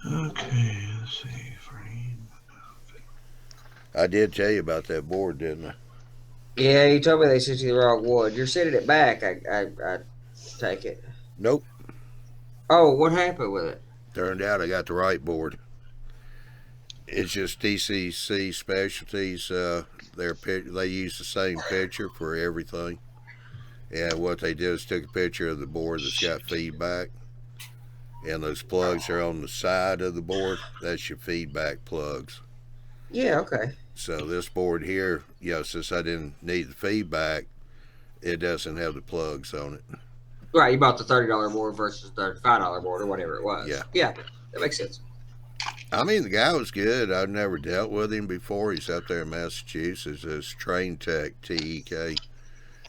Okay, let's see. Frame. I did tell you about that board, didn't I? Yeah, you told me they sent you the wrong one. You're sending it back. I take it. Nope. Oh, what happened with it? Turned out I got the right board. It's just DCC Specialties. They use the same picture for everything. And what they did is took a picture of the board that's got feedback. And those plugs are on the side of the board. That's your feedback plugs. Yeah, okay. So this board here, since I didn't need the feedback, it doesn't have the plugs on it. Right, you bought the $30 board versus the $5 board or whatever it was. Yeah, that makes sense. I mean, the guy was good. I've never dealt with him before. He's up there in Massachusetts as Train Tech, TEK.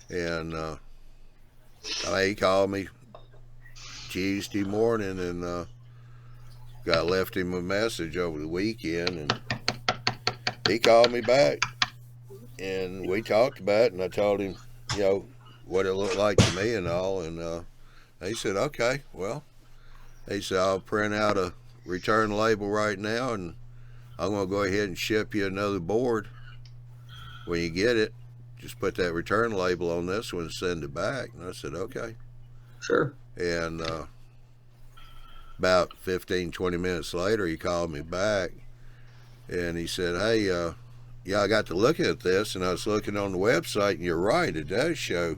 And he called me Tuesday morning and left him a message over the weekend, and he called me back and we talked about it, and I told him, what it looked like to me and all, and he said, okay, well, he said, I'll print out a return label right now, and I'm going to go ahead and ship you another board. When you get it, just put that return label on this one and send it back. And I said, okay. Sure. And about 15, 20 minutes later, he called me back, and he said, hey, I got to looking at this, and I was looking on the website, and you're right, it does show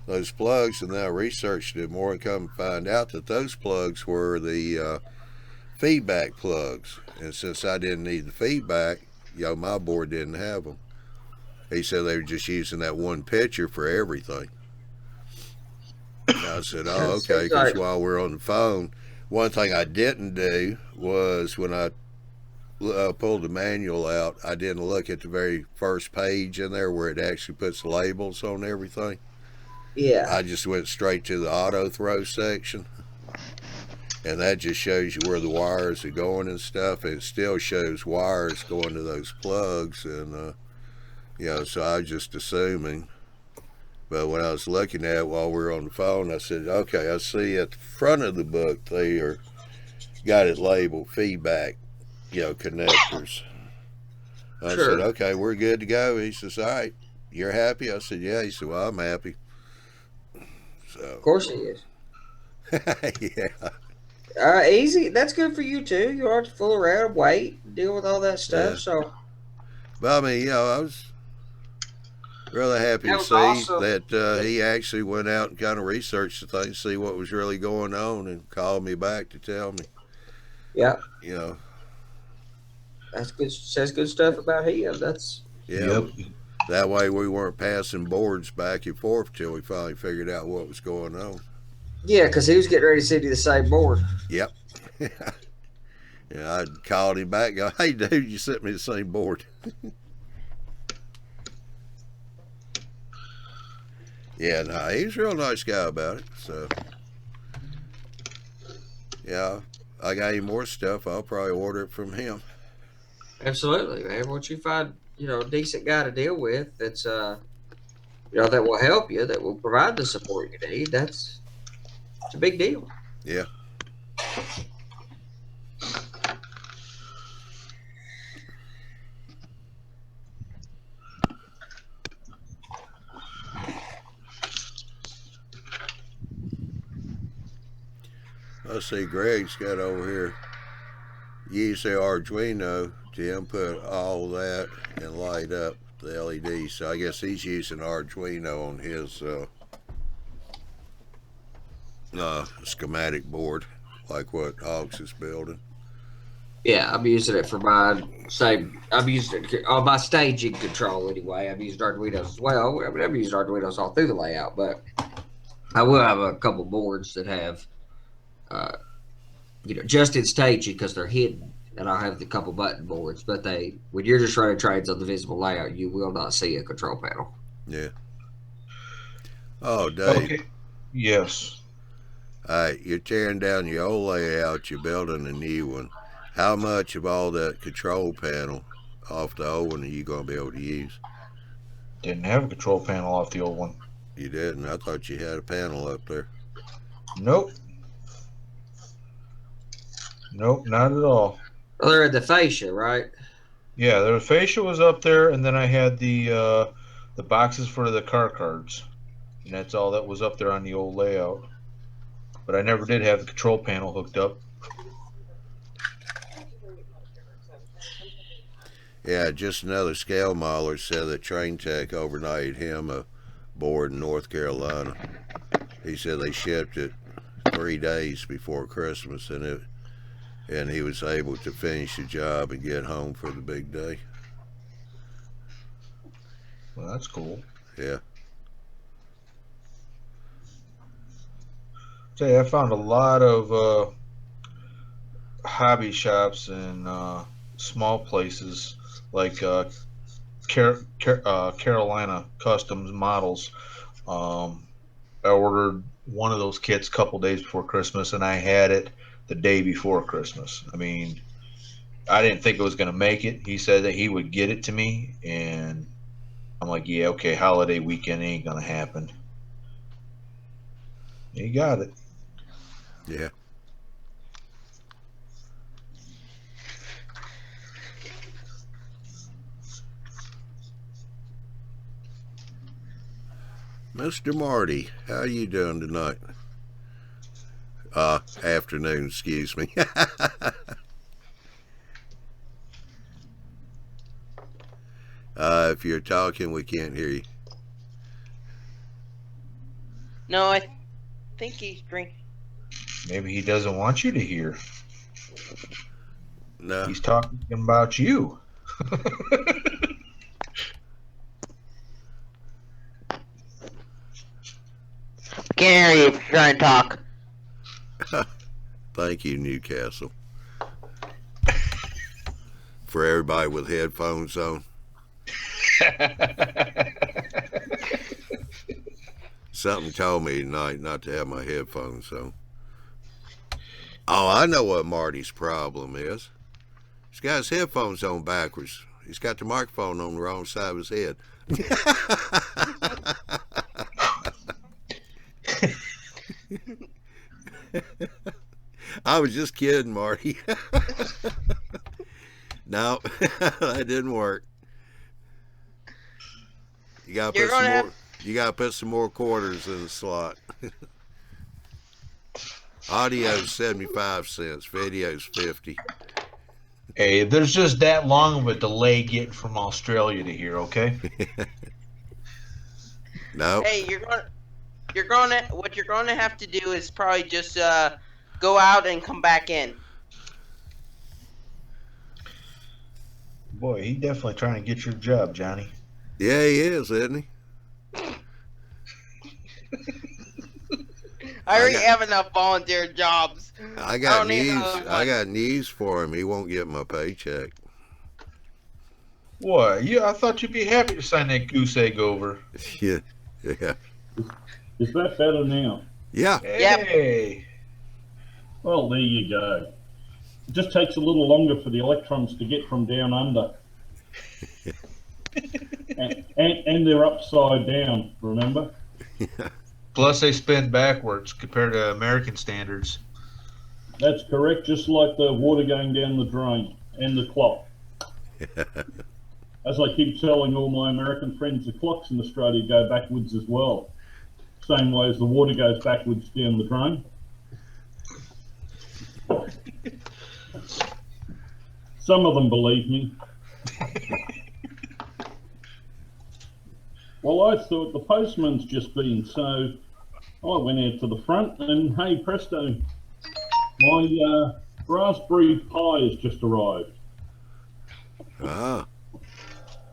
those plugs, and then I researched it more and come to find out that those plugs were the feedback plugs. And since I didn't need the feedback, my board didn't have them. He said they were just using that one picture for everything. And I said, oh, okay, because while we're on the phone, one thing I didn't do was when I pulled the manual out, I didn't look at the very first page in there where it actually puts labels on everything. Yeah. I just went straight to the auto throw section, and that just shows you where the wires are going and stuff. And it still shows wires going to those plugs, and so I was just assuming. But when I was looking at it while we were on the phone, I said, okay, I see at the front of the book they got it labeled feedback, connectors. I Sure. said, okay, we're good to go. He says, all right, you're happy? I said, yeah. He said, well, I'm happy. So. Of course he is. Yeah. Easy. That's good for you too. You don't have to fool around, wait, deal with all that stuff. Yeah. So. But I mean, I was really happy to see awesome. that he actually went out and kind of researched the thing, see what was really going on, and called me back to tell me. Yeah. That's good. Says good stuff about him. That's. Yep. That way we weren't passing boards back and forth till we finally figured out what was going on. Yeah, because he was getting ready to send you the same board. Yep. I called him back and go, hey, dude, you sent me the same board. Yeah, no, he's a real nice guy about it. So, yeah, I got any more stuff, I'll probably order it from him. Absolutely, man. Once you find, a decent guy to deal with that's, that will help you, that will provide the support you need, it's a big deal. Yeah. Let's see, Greg's got over here. Use the Arduino to input all that and light up the LED. So I guess he's using Arduino on his schematic board, like what Hogs is building. Yeah, I'm using it for mine. I'm using it on my staging control anyway. I'm using Arduinos as well. I mean, I've used Arduinos all through the layout, but I will have a couple boards that have, just in staging because they're hidden, and I'll have the couple button boards. But when you're just running trains on the visible layout, you will not see a control panel. Yeah. Oh, Dave. Okay. Yes. All right, you're tearing down your old layout. You're building a new one. How much of all that control panel off the old one are you going to be able to use? Didn't have a control panel off the old one. You didn't? I thought you had a panel up there. Nope. Nope, not at all. Well, they're in the fascia, right? Yeah, the fascia was up there, and then I had the boxes for the car cards, and that's all that was up there on the old layout. But I never did have the control panel hooked up. Yeah, just another scale modeler said that Train Tech overnighted him a board in North Carolina. He said they shipped it 3 days before Christmas, and he was able to finish the job and get home for the big day. Well, that's cool. Yeah. Say, I found a lot of hobby shops and small places like Carolina Customs Models. I ordered one of those kits a couple days before Christmas, and I had it the day before Christmas. I mean, I didn't think it was going to make it. He said that he would get it to me, and I'm like, yeah, okay, holiday weekend ain't going to happen. He got it. Yeah. Mr. Marty, how you doing tonight? Afternoon, excuse me. If you're talking, we can't hear you. No, I think he's drinking. Maybe he doesn't want you to hear. No. He's talking about you. Can't hear you if you're trying to talk. Thank you, Newcastle. for everybody with headphones on. Something told me tonight not to have my headphones on. Oh, I know what Marty's problem is. He's got his headphones on backwards. He's got the microphone on the wrong side of his head. I was just kidding, Marty. No, that didn't work. You gotta put some more quarters in the slot. Audio's 75 cents, video's 50. Hey, there's just that long of a delay getting from Australia to here, okay? No. Hey, what you're gonna have to do is probably just go out and come back in. Boy, he definitely trying to get your job, Johnny. Yeah, he is, isn't he? I already have enough volunteer jobs. I got news for him. He won't get my paycheck. What? Yeah, I thought you'd be happy to sign that goose egg over. Yeah. Is that better now? Yeah. Hey. Well, there you go. It just takes a little longer for the electrons to get from down under. and they're upside down, remember? Plus they spin backwards compared to American standards. That's correct, just like the water going down the drain and the clock. As I keep telling all my American friends, the clocks in Australia go backwards as well. Same way as the water goes backwards down the drain. Some of them believe me. Well, I thought the postman's just been, so I went out to the front and hey presto, my Raspberry Pi has just arrived. Ah.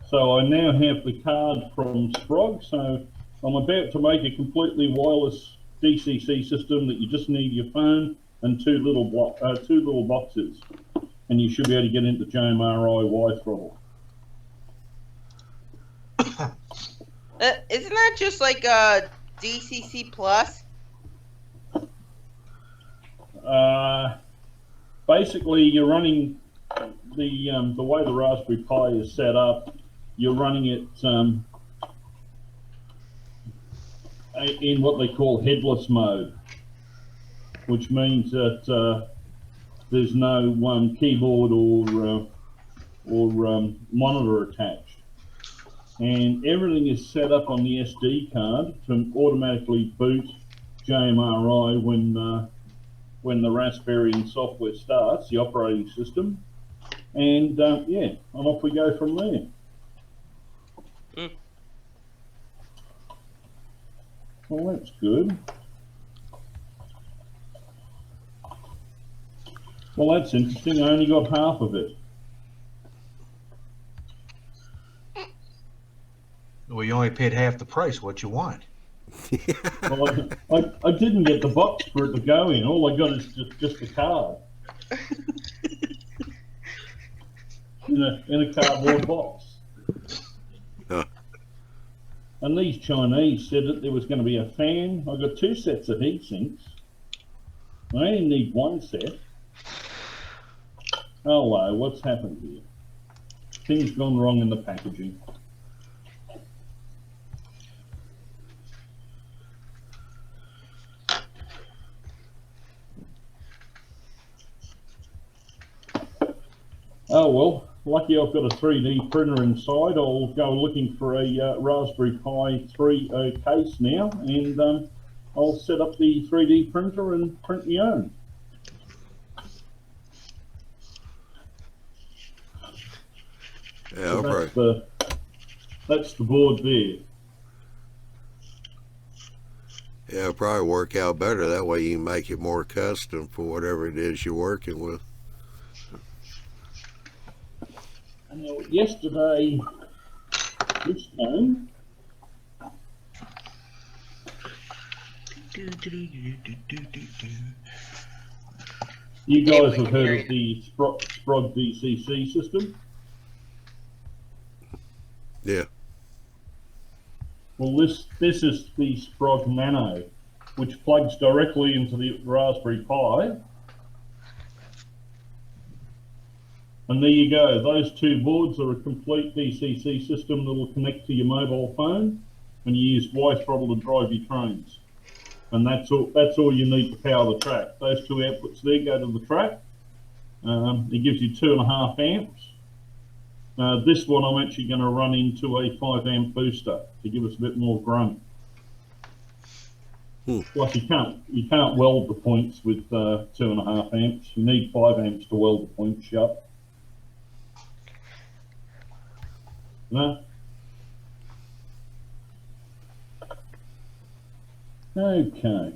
So I now have the card from Sprog, so I'm about to make a completely wireless DCC system that you just need your phone and two little boxes, and you should be able to get into JMRI Y-Throttle. Isn't that just like DCC Plus? Basically, you're running the way the Raspberry Pi is set up. You're running it in what they call headless mode, which means that there's no keyboard or monitor attached. And everything is set up on the SD card to automatically boot JMRI when the Raspberry software starts, the operating system. And yeah, and off we go from there. Well, that's good. Well, that's interesting. I only got half of it. Well, you only paid half the price. What you want? Well, I didn't get the box for it to go in. All I got is just a card. in a cardboard box. Huh. And these Chinese said that there was going to be a fan. I got 2 sets of heat sinks. I only need 1 set. Hello, what's happened here? Things gone wrong in the packaging. Oh well, lucky I've got a 3D printer inside. I'll go looking for a Raspberry Pi 3 case now, and I'll set up the 3D printer and print my own. Yeah, So that's the board there. Yeah, it'll probably work out better. That way you can make it more custom for whatever it is you're working with. And yesterday, this time, you guys have heard of the Sprog DCC system? Yeah. Well, this is the Sprog Nano, which plugs directly into the Raspberry Pi. And there you go. Those two boards are a complete DCC system that will connect to your mobile phone, and you use Y-throttle to drive your trains. And that's all you need to power the track. Those two outputs there go to the track. It gives you 2.5 amps. This one I'm actually going to run into a 5 amp booster to give us a bit more grunt. Plus you can't weld the points with 2.5 amps. You need 5 amps to weld the points shut. No? Okay.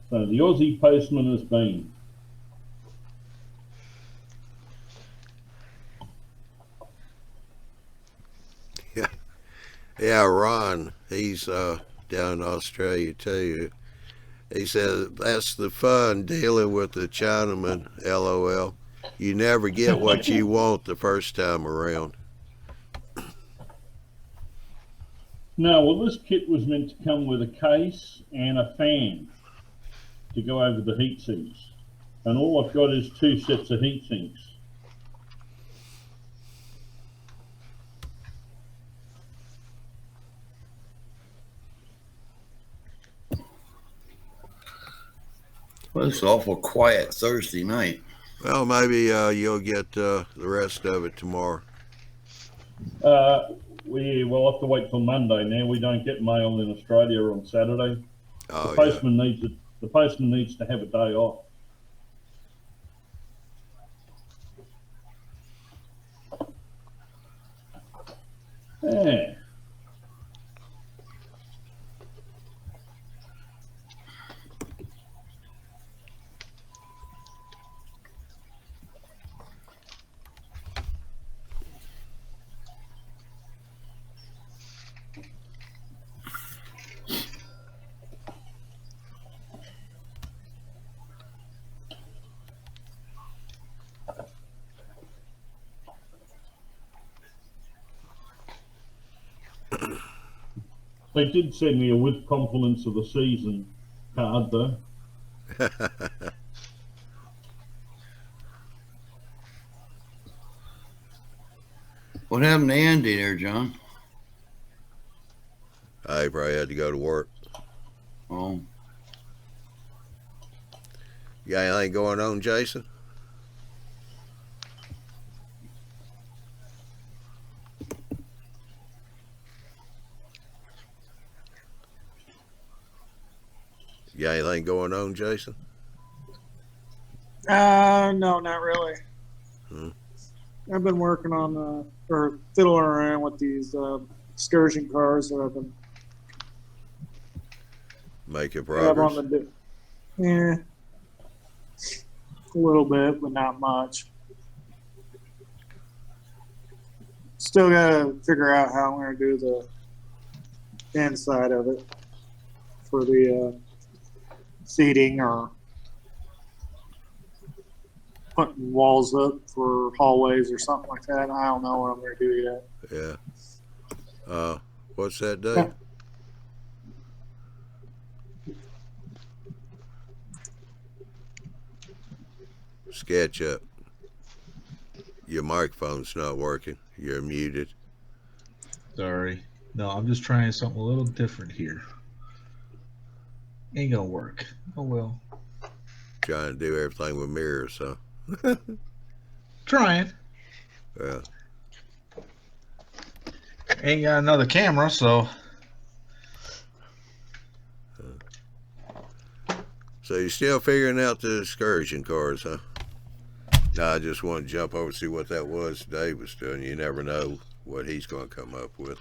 So the Aussie postman has been. Yeah, Ron, he's down in Australia too. He said that's the fun dealing with the Chinaman, LOL. You never get what you want the first time around. No, well, this kit was meant to come with a case and a fan to go over the heat sinks. And all I've got is 2 sets of heat sinks. Well, it's awful quiet Thursday night. Well, maybe you'll get the rest of it tomorrow. We'll have to wait till Monday now. We don't get mail in Australia on Saturday. Oh, the postman needs it. The postman needs to have a day off. Yeah. They did send me a with compliments of the season card though. What happened to Andy there, John? I probably had to go to work. Oh. You got anything going on, Jason? You got anything going on, Jason? No, not really. Hmm. I've been working on or fiddling around with these excursion cars that I've been Making have progress. on the yeah, a little bit, but not much. Still gotta figure out how I'm gonna do the inside of it for the seating or putting walls up for hallways or something like that. I don't know what I'm going to do yet. Yeah. What's that, Dave? SketchUp. Your microphone's not working. You're muted. Sorry. No, I'm just trying something a little different here. Ain't gonna work. Oh well. Trying to do everything with mirrors, huh? Trying. Yeah. Ain't got another camera, so. So you're still figuring out the excursion cars, huh? No, I just want to jump over and see what that was Dave was doing. You never know what he's going to come up with.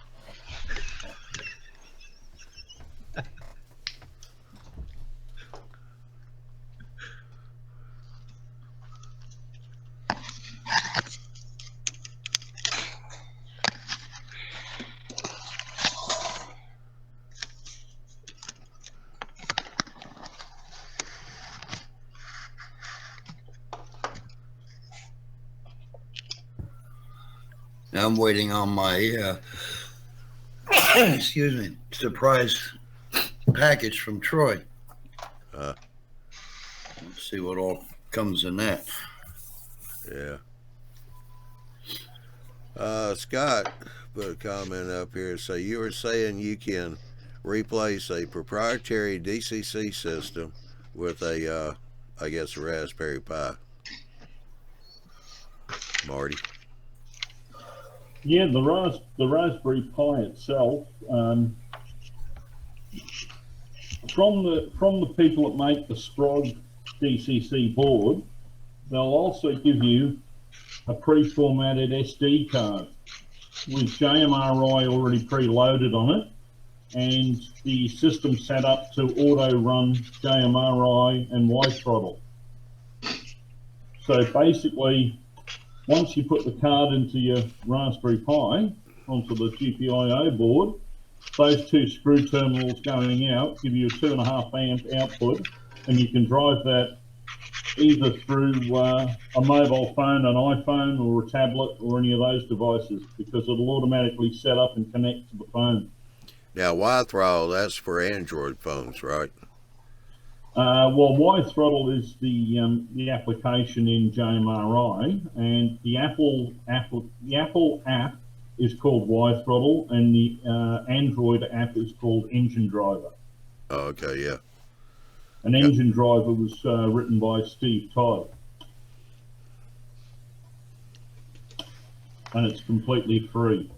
Now I'm waiting on my excuse me, surprise package from Troy. Let's see what all comes in that. Yeah. Scott put a comment up here. So you were saying you can replace a proprietary DCC system with a, I guess, a Raspberry Pi. Marty. Yeah, the Raspberry Pi itself, from the people that make the Sprog DCC board, they'll also give you a pre-formatted SD card with JMRI already preloaded on it, and the system set up to auto-run JMRI and Y-throttle. So basically, once you put the card into your Raspberry Pi onto the GPIO board, those two screw terminals going out give you a 2.5 amp output, and you can drive that either through a mobile phone, an iPhone, or a tablet, or any of those devices, because it'll automatically set up and connect to the phone. Now, Y-throttle, that's for Android phones, right? Well, Y-throttle is the application in JMRI, and the Apple app is called Y-throttle, and the Android app is called Engine Driver. Oh, okay, yeah. An Engine Driver was written by Steve Todd, and it's completely free.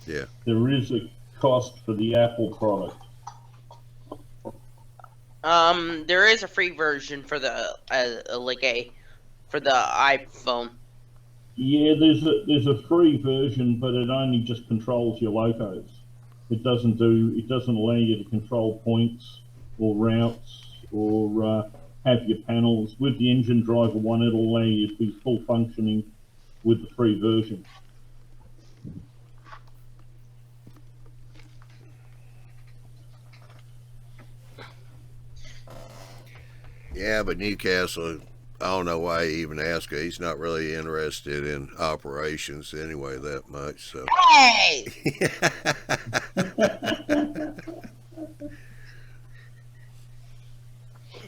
Yeah. There is a cost for the Apple product. There is a free version for the for the iPhone. Yeah, there's a free version, but it only just controls your locos. It doesn't allow you to control points or routes or have your panels. With the Engine Driver one, it'll allow you to be full functioning with the free version. Yeah, but Newcastle, I don't know why he even asked her. He's not really interested in operations anyway that much. So. Hey!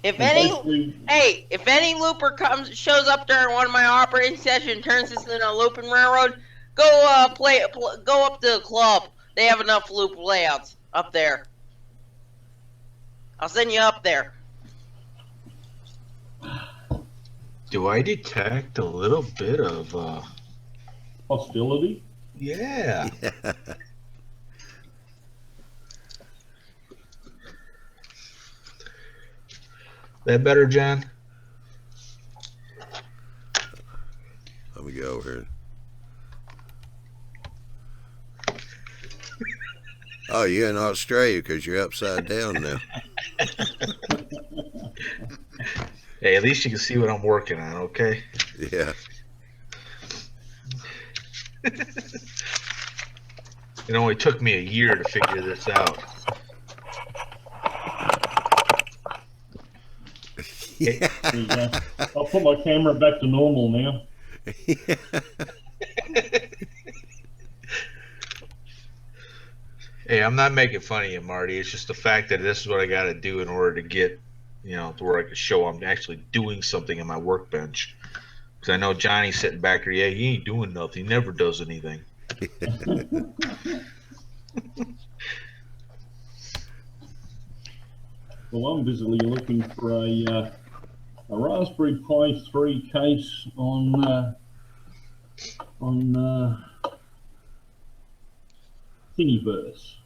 If any looper shows up during one of my operating sessions, turns this into a looping railroad, go up to the club. They have enough loop layouts up there. I'll send you up there. Do I detect a little bit of hostility? Yeah. That better, John? Let me go over here. Oh, you're in Australia because you're upside down now. Hey, at least you can see what I'm working on, okay? Yeah. It only took me a year to figure this out. Yeah. There you go. I'll put my camera back to normal now. Hey, I'm not making fun of you, Marty. It's just the fact that this is what I got to do in order to get, to where I can show I'm actually doing something in my workbench. Because I know Johnny's sitting back here. Yeah, he ain't doing nothing. He never does anything. Well, I'm busily looking for a Raspberry Pi 3 case on Thingiverse.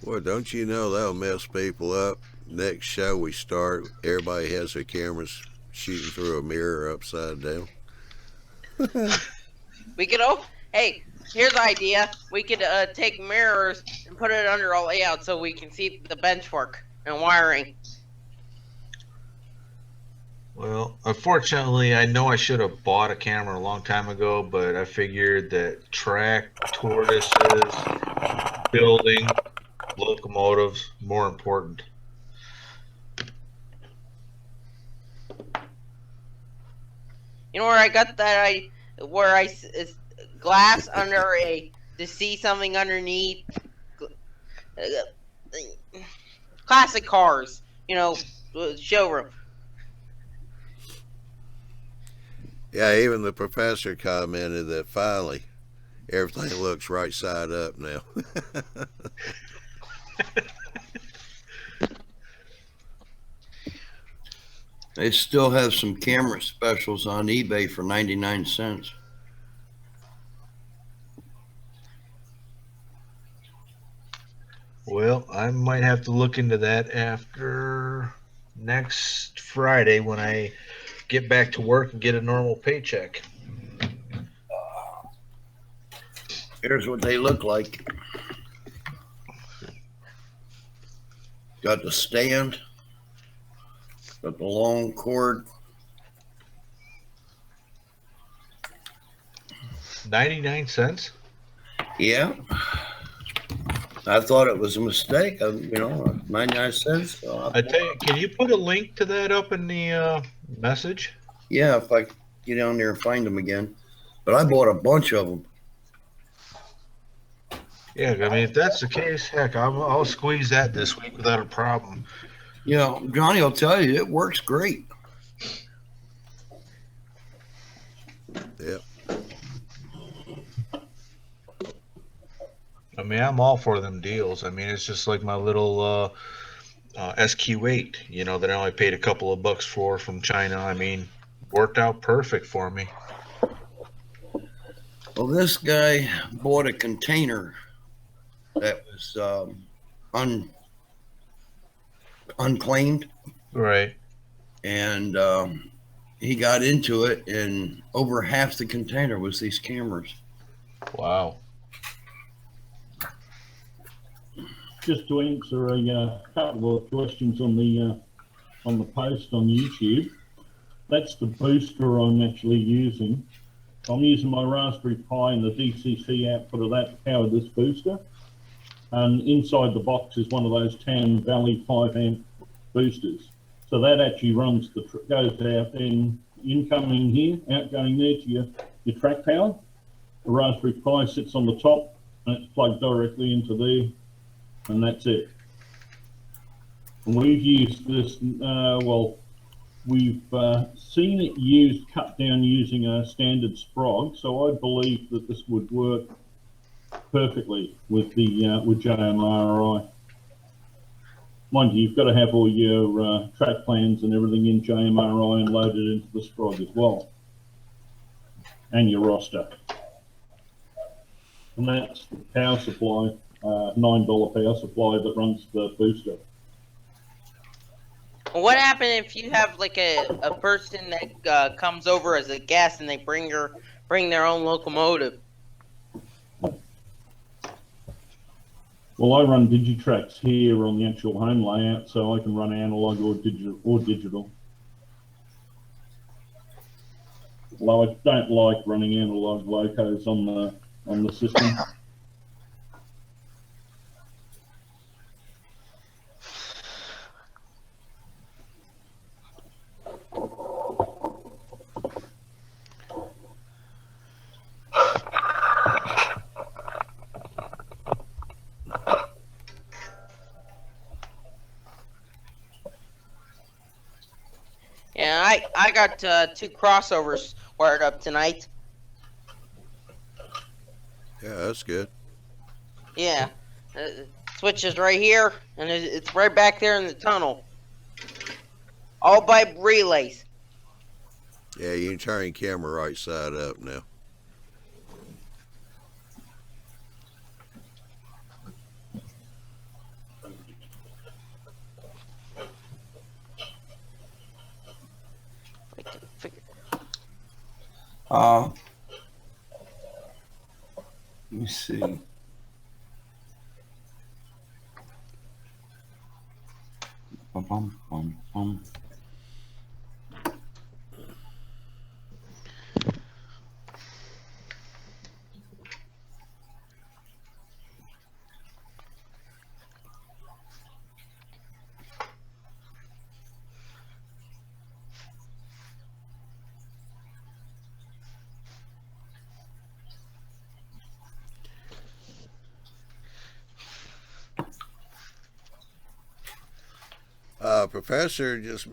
Well, don't you know that'll mess people up? Next show we start, everybody has their cameras shooting through a mirror upside down. We could hey, here's an idea. We could take mirrors and put it under a layout so we can see the bench work and wiring. Well, unfortunately, I know I should have bought a camera a long time ago, but I figured that track, tortoises, building, locomotives, more important. You know where I got that? It's glass under to see something underneath. Classic cars, showroom. Yeah, even the professor commented that finally everything looks right side up now. They still have some camera specials on eBay for 99 cents. Well, I might have to look into that after next Friday when I get back to work and get a normal paycheck. Here's what they look like. Got the stand, got the long cord. 99 cents? Yeah. I thought it was a mistake. 99 cents. So I tell you, can you put a link to that up in the message? Yeah, if I get down there and find them again. But I bought a bunch of them. Yeah, I mean, if that's the case, heck, I'll squeeze that this week without a problem. Yeah, Johnny will tell you it works great. Yep. I mean, I'm all for them deals. I mean, it's just like my little SQ8, that I only paid a couple of bucks for from China. I mean, worked out perfect for me. Well, this guy bought a container that was unclaimed. Right. And he got into it, and over half the container was these cameras. Wow. Just to answer a couple of questions on the post on YouTube, that's the booster I'm actually using. I'm using my Raspberry Pi and the DCC output of that to power this booster. And inside the box is one of those Town Valley 5 amp boosters. So that actually runs goes out in incoming here, outgoing there to your track power. The Raspberry Pi sits on the top and it's plugged directly into there, and that's it. And we've used this, we've seen it cut down using a standard Sprog, so I believe that this would work perfectly with JMRI. Mind you, you've got to have all your track plans and everything in JMRI and loaded into the Sprog as well, and your roster. And that's the power supply, $9 power supply that runs the booster. What happens if you have like a person that comes over as a guest and they bring their own locomotive? Well, I run Digitracks here on the actual home layout, so I can run analog or digital. Although I don't like running analog locos on the system. Yeah, I got 2 crossovers wired up tonight. Yeah, that's good. Yeah, switch is right here, and it's right back there in the tunnel. All by relays. Yeah, you can turn your camera right side up now. Let me see. Bum, bum, bum. Professor just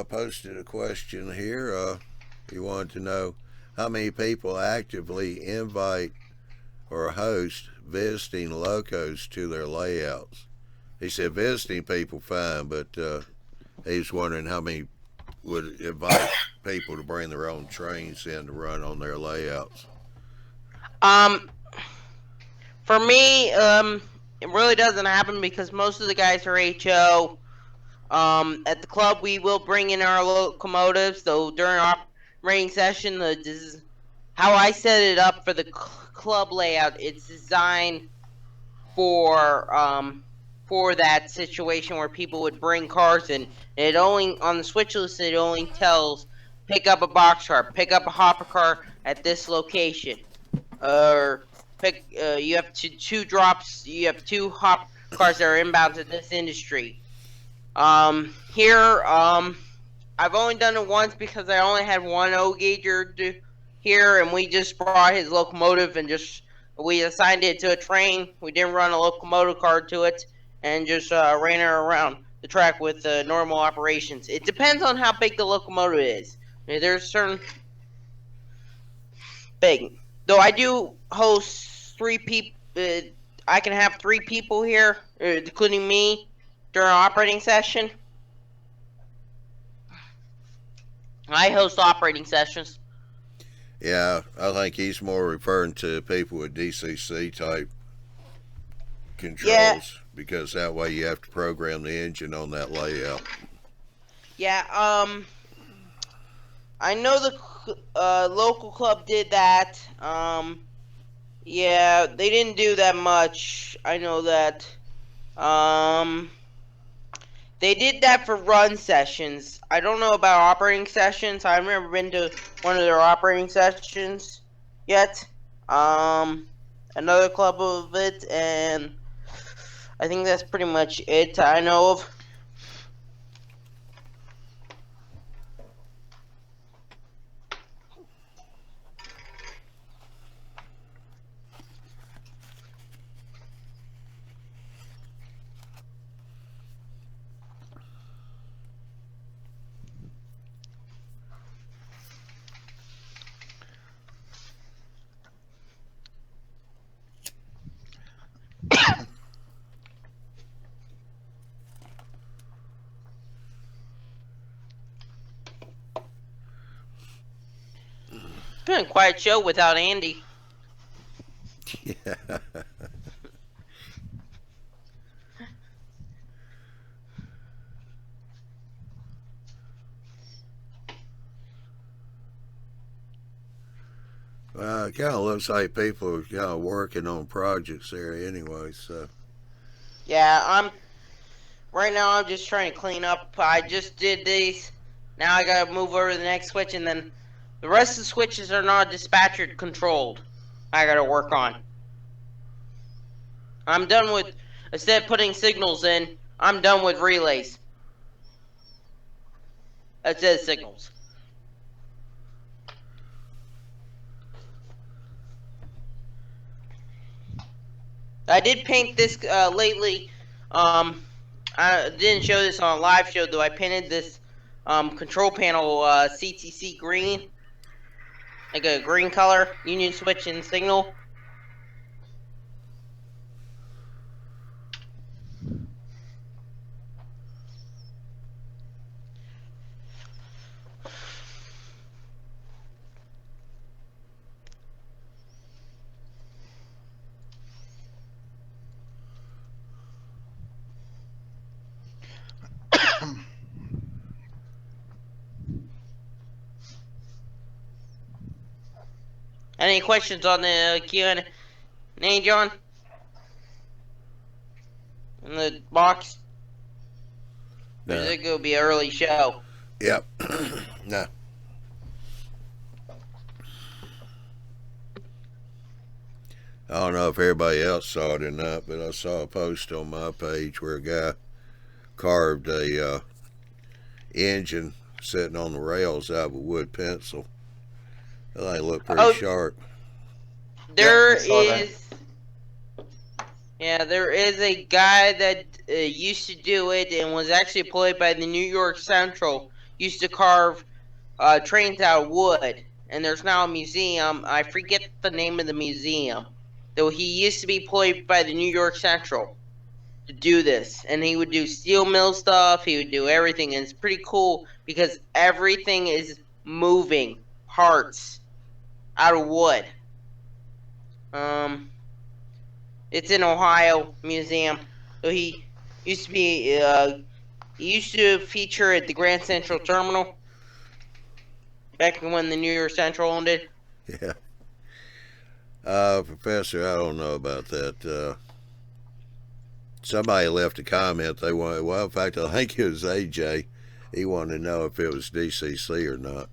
posted a question here. He wanted to know how many people actively invite or host visiting locos to their layouts. He said visiting people fine, but he's wondering how many would invite people to bring their own trains in to run on their layouts. For me, it really doesn't happen because most of the guys are HO. At the club, we will bring in our locomotives, though during our operating session, how I set it up for the club layout, it's designed for that situation where people would bring cars in. It only, on the switch list, it only tells pick up a boxcar, pick up a hopper car at this location, or you have two drops, you have 2 hop cars that are inbound to this industry. Here, I've only done it once because I only had 1 O-gauger here, and we just brought his locomotive and we assigned it to a train. We didn't run a locomotive card to it, and just ran her around the track with normal operations. It depends on how big the locomotive is. There's certain big. Though I do host 3 people. I can have 3 people here, including me, during an operating session. I host operating sessions. Yeah, I think he's more referring to people with DCC type controls, because that way you have to program the engine on that layout. Yeah, I know the local club did that. Yeah, they didn't do that much. I know that. They did that for run sessions. I don't know about operating sessions. I've never been to one of their operating sessions yet. Another club of it, and I think that's pretty much it I know of. It's been a quiet show without Andy. Yeah. Well, it kind of looks like people are kind of working on projects there anyway, so. Yeah, right now I'm just trying to clean up. I just did these. Now I gotta move over to the next switch, and then the rest of the switches are not dispatcher controlled. I gotta work on. I'm done with, instead of putting signals in, I'm done with relays. That says signals. I did paint this lately. I didn't show this on a live show, though. I painted this control panel CTC green, like a green color, union switch and signal. Any questions on the Q&A, John? In the box? No. Or is it going to be an early show? Yep. No. I don't know if everybody else saw it or not, but I saw a post on my page where a guy carved a engine sitting on the rails out of a wood pencil. They look pretty sharp. There Yeah, I saw is... Yeah, there is a guy that used to do it and was actually employed by the New York Central. Used to carve trains out of wood, and there's now a museum. I forget the name of the museum. Though he used to be employed by the New York Central to do this, and he would do steel mill stuff. He would do everything, and it's pretty cool because everything is moving parts out of wood. It's in Ohio Museum. So he used to be he used to feature at the Grand Central Terminal back when the New York Central owned it. Yeah. Professor, I don't know about that. Somebody left a comment. They wanted, well, in fact, I think it was AJ. He wanted to know if it was DCC or not.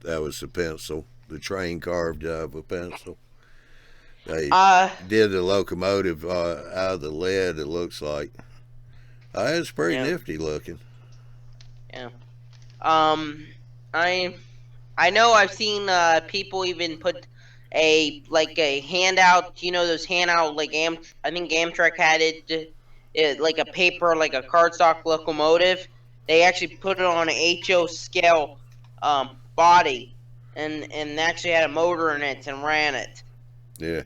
That was the pencil, the train carved out of a pencil. They did the locomotive out of the lead, it looks like. It's pretty nifty looking. Yeah. I know I've seen people even put a handout. You know those handout like I think Amtrak had it like a paper, like a cardstock locomotive. They actually put it on an HO scale body, and actually had a motor in it and ran it. Yeah.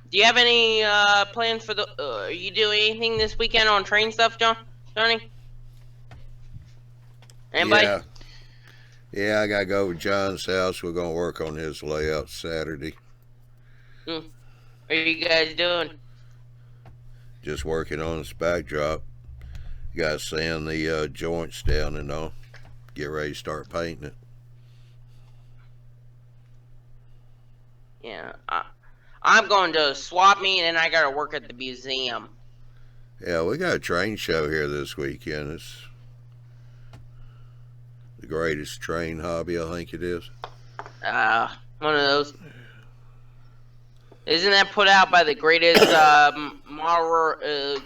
Do you have any plans for the? Are you doing anything this weekend on train stuff, Johnny? Anybody? Yeah, I gotta go to John's house. We're gonna work on his layout Saturday. What are you guys doing? Just working on his backdrop. Got to sand the joints down and all. Get ready to start painting it. Yeah, I'm going to a swap meet and I got to work at the museum. Yeah, we got a train show here this weekend. It's the greatest train hobby, I think it is. One of those. Isn't that put out by the greatest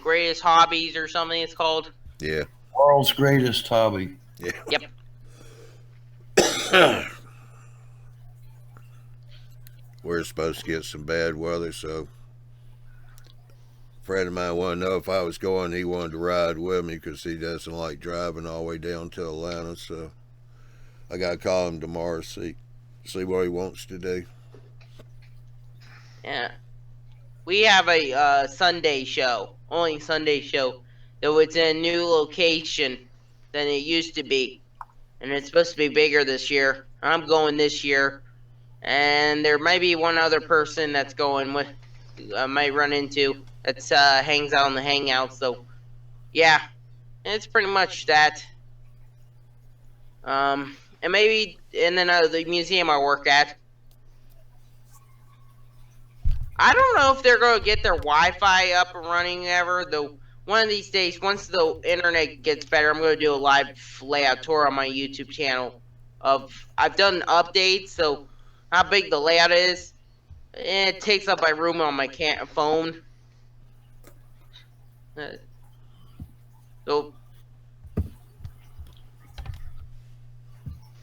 greatest hobbies or something it's called? Yeah. World's greatest hobby. Yeah. Yep. We're supposed to get some bad weather, so a friend of mine wanted to know if I was going. He wanted to ride with me because he doesn't like driving all the way down to Atlanta, so I got to call him tomorrow to see what he wants to do. Yeah. We have a Sunday show, only Sunday show, though it's in a new location than it used to be. And it's supposed to be bigger this year. I'm going this year. And there might be one other person that's going with, I might run into, that's hangs out in the Hangout. So, yeah, it's pretty much that. And then the museum I work at. I don't know if they're going to get their Wi-Fi up and running ever, though one of these days, once the internet gets better, I'm going to do a live layout tour on my YouTube channel. I've done updates, so how big the layout is, it takes up my room on my phone. So,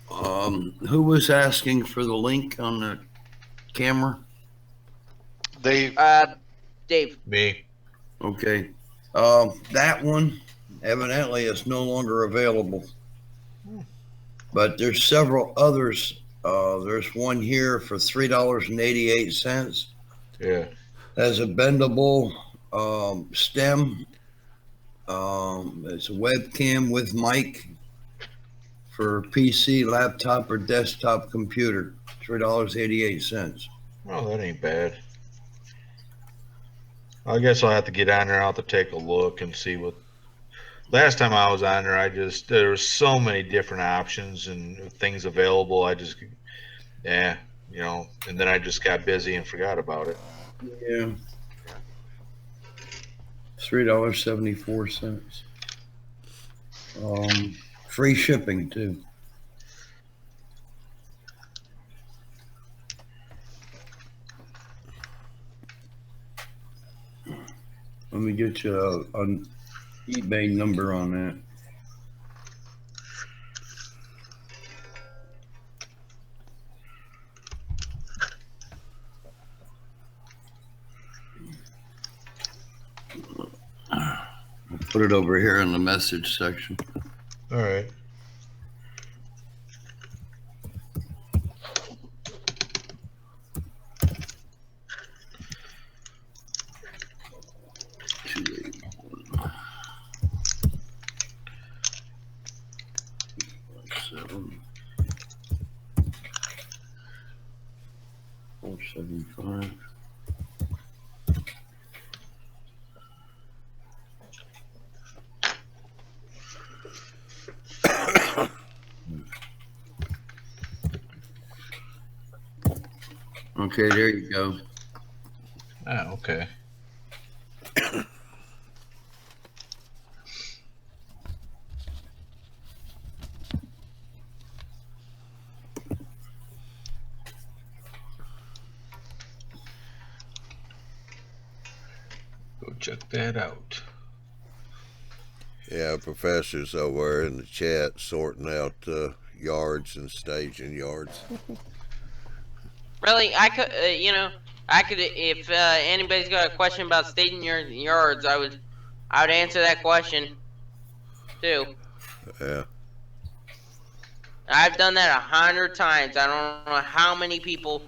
who was asking for the link on the camera? Dave. Dave. Me. Okay. That one evidently is no longer available. But there's several others. There's one here for $3.88. Yeah. Has a bendable stem. It's a webcam with mic for PC, laptop, or desktop computer. $3.88. Oh, that ain't bad. I guess I'll have to get on there. I'll have to take a look and see what. Last time I was on there, there were so many different options and things available. Yeah, and then I just got busy and forgot about it. Yeah. $3.74. Free shipping too. Let me get you an eBay number on that. I'll put it over here in the message section. All right. $4.75. Okay, there you go. Ah, okay. Go check that out. Yeah, professor's over in the chat sorting out yards and staging yards. Really, I could, if anybody's got a question about staging your yards, I would answer that question too. Yeah. I've done that 100 times. I don't know how many people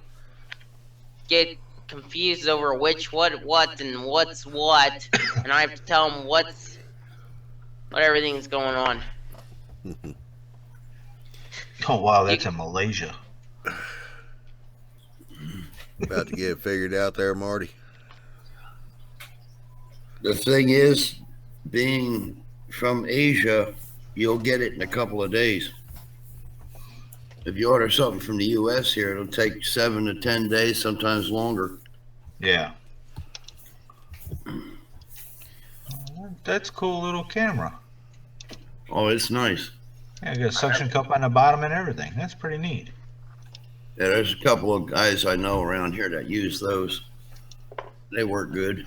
get confused over which what and what's what, and I have to tell them what everything's going on. Oh wow, that's in Malaysia. About to get it figured out there, Marty. The thing is, being from Asia, you'll get it in a couple of days. If you order something from the U.S. here, it'll take 7 to 10 days, sometimes longer. Yeah. That's a cool little camera. Oh, it's nice. Yeah, got a suction cup on the bottom and everything. That's pretty neat. Yeah, there's a couple of guys I know around here that use those. They work good.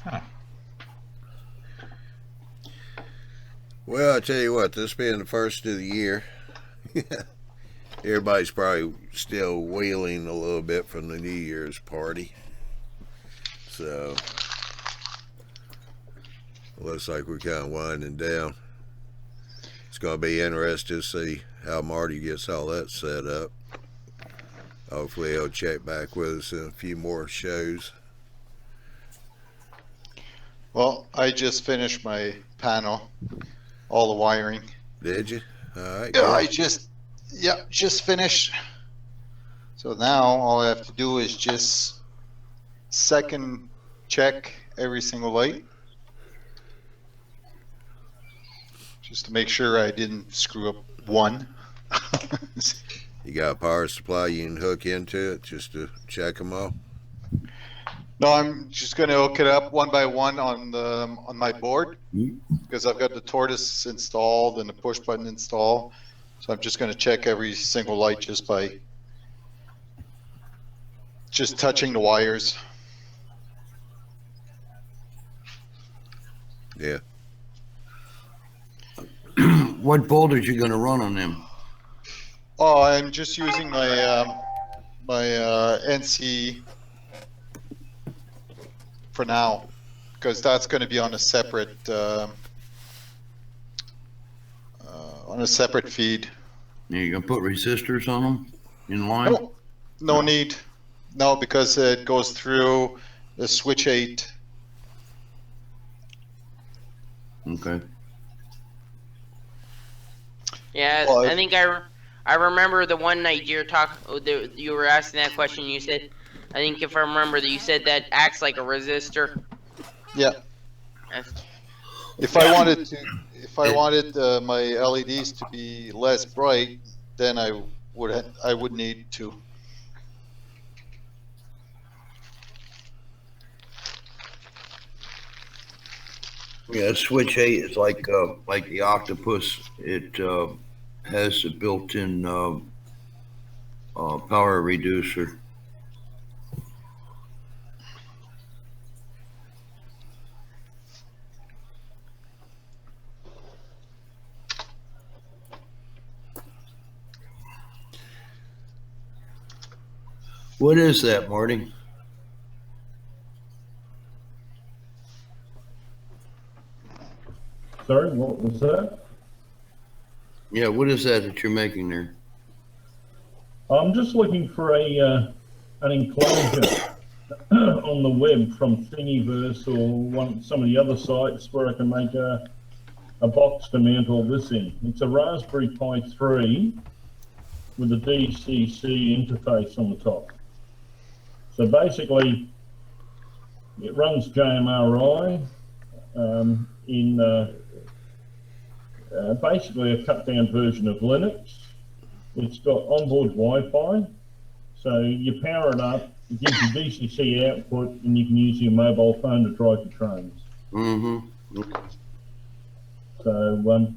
Huh. Well, I tell you what, this being the first of the year, everybody's probably still wheeling a little bit from the New Year's party. So, looks like we're kind of winding down. It's going to be interesting to see how Marty gets all that set up. Hopefully he'll check back with us in a few more shows. Well, I just finished my panel, all the wiring. Did you? All right. Yeah, good. I just finished. So now all I have to do is just second check every single light, just to make sure I didn't screw up one. You got a power supply you can hook into it just to check them all? No, I'm just going to hook it up one by one on my board, because I've got the tortoise installed and the push button installed. So I'm just going to check every single light just by touching the wires. Yeah. What voltage are you going to run on them? Oh, I'm just using my NC for now, because that's going to be on a separate feed. You going to put resistors on them in line? No need. No, because it goes through the switch 8. Okay. Yeah, Well, I think I remember the one night you were asking that question. You said, I think if I remember that you said that acts like a resistor. yeah. If I wanted my LEDs to be less bright, then I would need to. Yeah, switch 8 is like the octopus. It has a built-in power reducer. What is that, Marty? Sorry, what was that? Yeah, what is that you're making there? I'm just looking for an enclosure on the web from Thingiverse or some of the other sites where I can make a box to mount all this in. It's a Raspberry Pi 3 with a DCC interface on the top. So basically, it runs JMRI in basically a cut-down version of Linux. It's got onboard Wi-Fi, so you power it up, it gives you DCC output, and you can use your mobile phone to drive your trains. Mm-hmm. So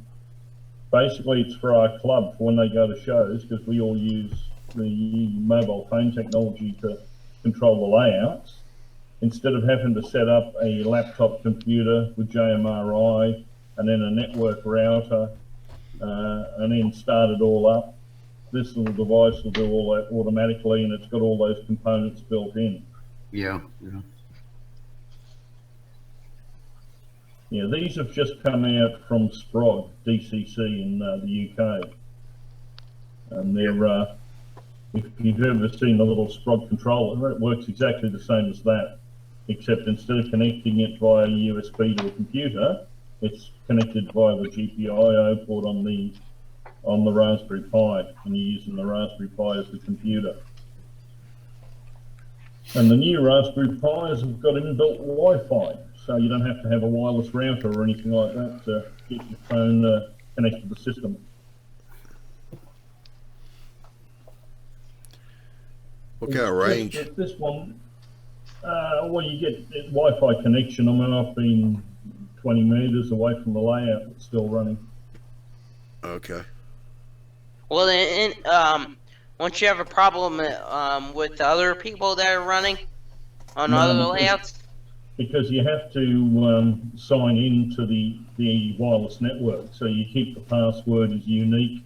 basically it's for our club for when they go to shows, because we all use the mobile phone technology to control the layouts. Instead of having to set up a laptop computer with JMRI and then a network router and then start it all up, this little device will do all that automatically, and it's got all those components built in. Yeah. Yeah, these have just come out from Sprog DCC in the UK, and they're if you've ever seen the little Sprog controller, it works exactly the same as that, except instead of connecting it via USB to a computer, it's connected via the GPIO port on the Raspberry Pi, and you're using the Raspberry Pi as the computer. And the new Raspberry Pis have got inbuilt Wi-Fi, so you don't have to have a wireless router or anything like that to get your phone connected to the system. What kind of range? This one, well, you get Wi-Fi connection. I mean, I've been 20 meters away from the layout, it's still running. Okay. Well, once you have a problem with other people that are running on other layouts? Because you have to sign into the wireless network, so you keep the password as unique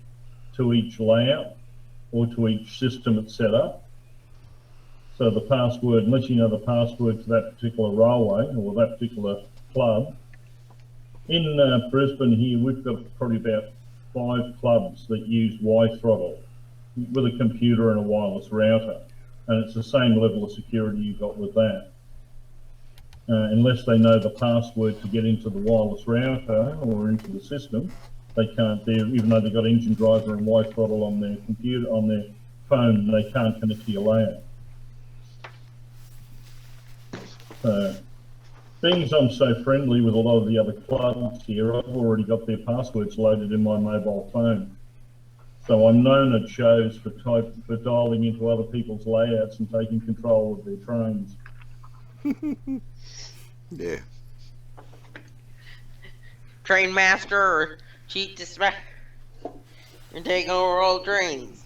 to each layout or to each system it's set up. So the password, unless you know the password to that particular railway or that particular club. In Brisbane here, we've got probably about 5 clubs that use Y-throttle with a computer and a wireless router, and it's the same level of security you've got with that. Unless they know the password to get into the wireless router or into the system, they can't do, even though they've got engine driver and Y-throttle on their computer, on their phone, they can't connect to your layout. Being as I'm so friendly with a lot of the other clubs here, I've already got their passwords loaded in my mobile phone. So I'm known at shows for dialing into other people's layouts and taking control of their trains. Yeah. Train master or cheat dispatch? You're taking over all trains.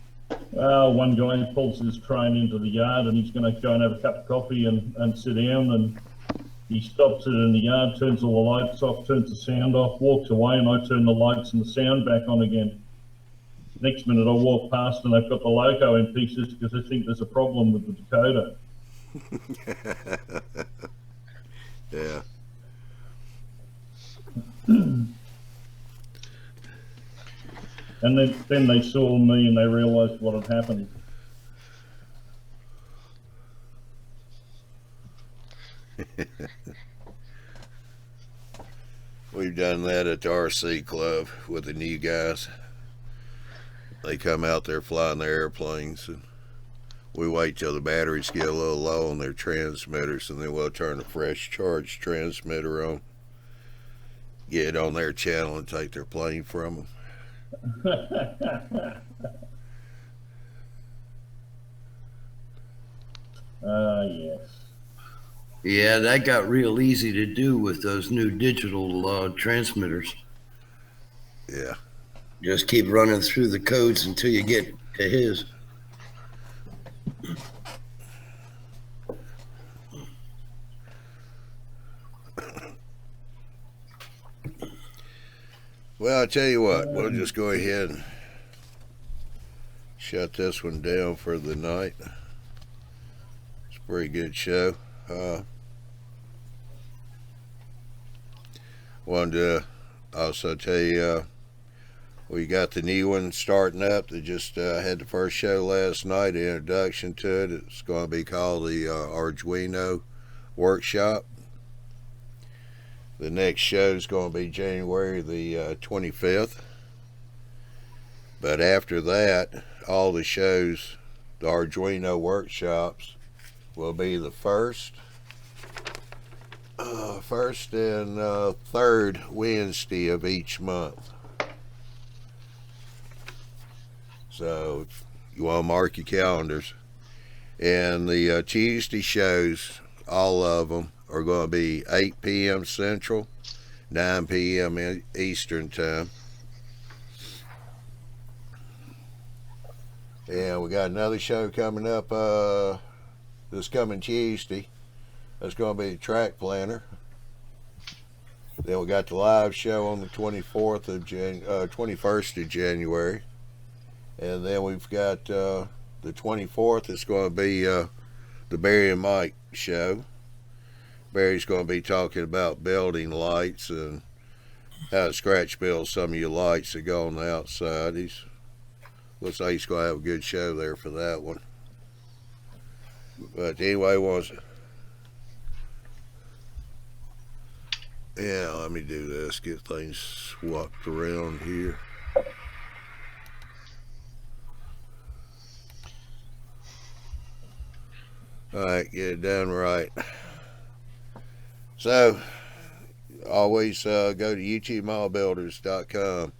One guy pulls his train into the yard and he's going to go and have a cup of coffee and sit down, and he stops it in the yard, turns all the lights off, turns the sound off, walks away, and I turn the lights and the sound back on again. Next minute I walk past and they've got the loco in pieces because they think there's a problem with the decoder. Yeah. And then they saw me and they realised what had happened. We've done that at the RC club with the new guys. They come out there flying their airplanes, and we wait till the batteries get a little low on their transmitters, and then we'll turn a fresh charge transmitter on, get it on their channel, and take their plane from them. Yes. Yeah, that got real easy to do with those new digital transmitters. Yeah. Just keep running through the codes until you get to his. Well, I'll tell you what, we'll just go ahead and shut this one down for the night. It's a pretty good show. Wanted to also tell you, we got the new one starting up. They just had the first show last night, the introduction to it. It's going to be called the Arduino Workshop. The next show is going to be January the 25th. But after that, all the shows, the Arduino workshops, will be the first and third Wednesday of each month. So you want to mark your calendars. And the Tuesday shows, all of them, are going to be 8 p.m. Central, 9 p.m. Eastern Time. And we got another show coming up this coming Tuesday. That's going to be the Track Planner. Then we got the live show on the 21st of January. And then we've got the 24th. It's going to be the Barry and Mike show. Barry's going to be talking about building lights and how to scratch build some of your lights that go on the outside. Looks like he's going to have a good show there for that one. But anyway, yeah, let me do this, get things swapped around here. Alright, get it done right. So, always go to YouTubeModelBuilders.com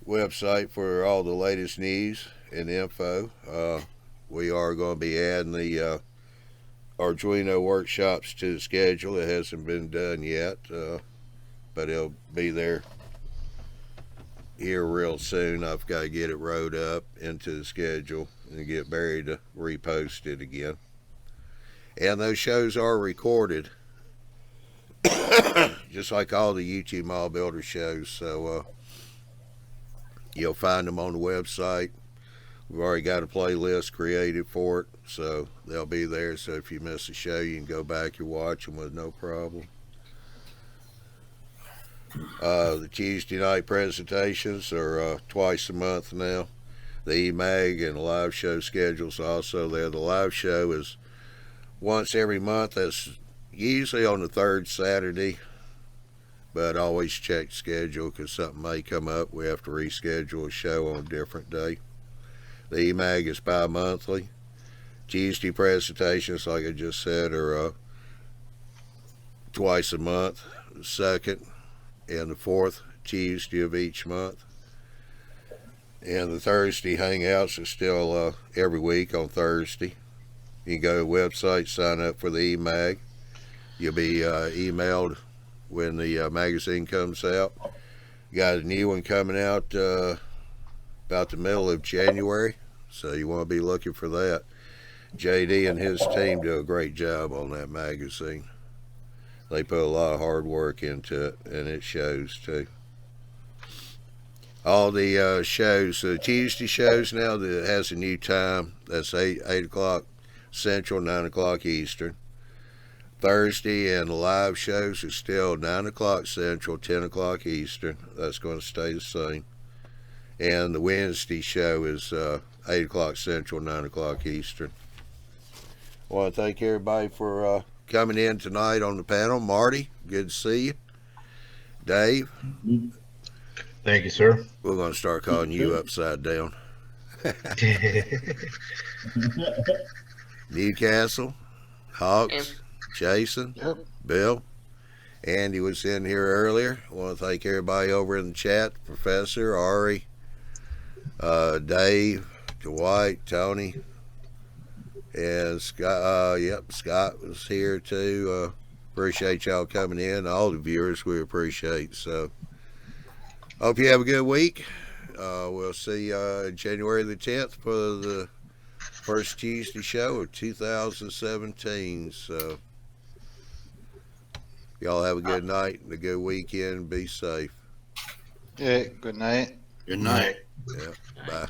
website for all the latest news and info. We are going to be adding the Arduino workshops to the schedule. It hasn't been done yet, but it'll be there here real soon. I've got to get it wrote up into the schedule and get Barry to repost it again. And those shows are recorded, just like all the YouTube Model Builder shows. So you'll find them on the website. We've already got a playlist created for it, so they'll be there. So if you miss a show, you can go back and watch them with no problem. The Tuesday night presentations are twice a month now. The eMag and the live show schedules also there. The live show is once every month. That's usually on the third Saturday, but always check schedule because something may come up. We have to reschedule a show on a different day. The eMag is bi-monthly. Tuesday presentations, like I just said, are twice a month, the second and the fourth Tuesday of each month. And the Thursday Hangouts are still every week on Thursday. You can go to the website, sign up for the eMag. You'll be emailed when the magazine comes out. Got a new one coming out about the middle of January, so you want to be looking for that. JD and his team do a great job on that magazine. They put a lot of hard work into it, and it shows too. All the shows, Tuesday shows now, that has a new time. That's 8 o'clock Central, 9 o'clock Eastern. Thursday and the live shows are still 9 o'clock Central, 10 o'clock Eastern. That's going to stay the same. And the Wednesday show is 8 o'clock Central, 9 o'clock Eastern. I want to thank everybody for coming in tonight on the panel. Marty, good to see you. Dave, Thank you, sir. We're going to start calling you upside down. Newcastle, Hawks, Jason, Yep. Bill. Andy was in here earlier. I want to thank everybody over in the chat. Professor, Ari, Dave, Dwight, Tony, and Scott. Scott was here too. Appreciate y'all coming in. All the viewers we appreciate. So hope you have a good week. We'll see you January the 10th for the first Tuesday show of 2017. So y'all have a good night and a good weekend. Be safe. Yeah, good night. Good night. Yeah, bye.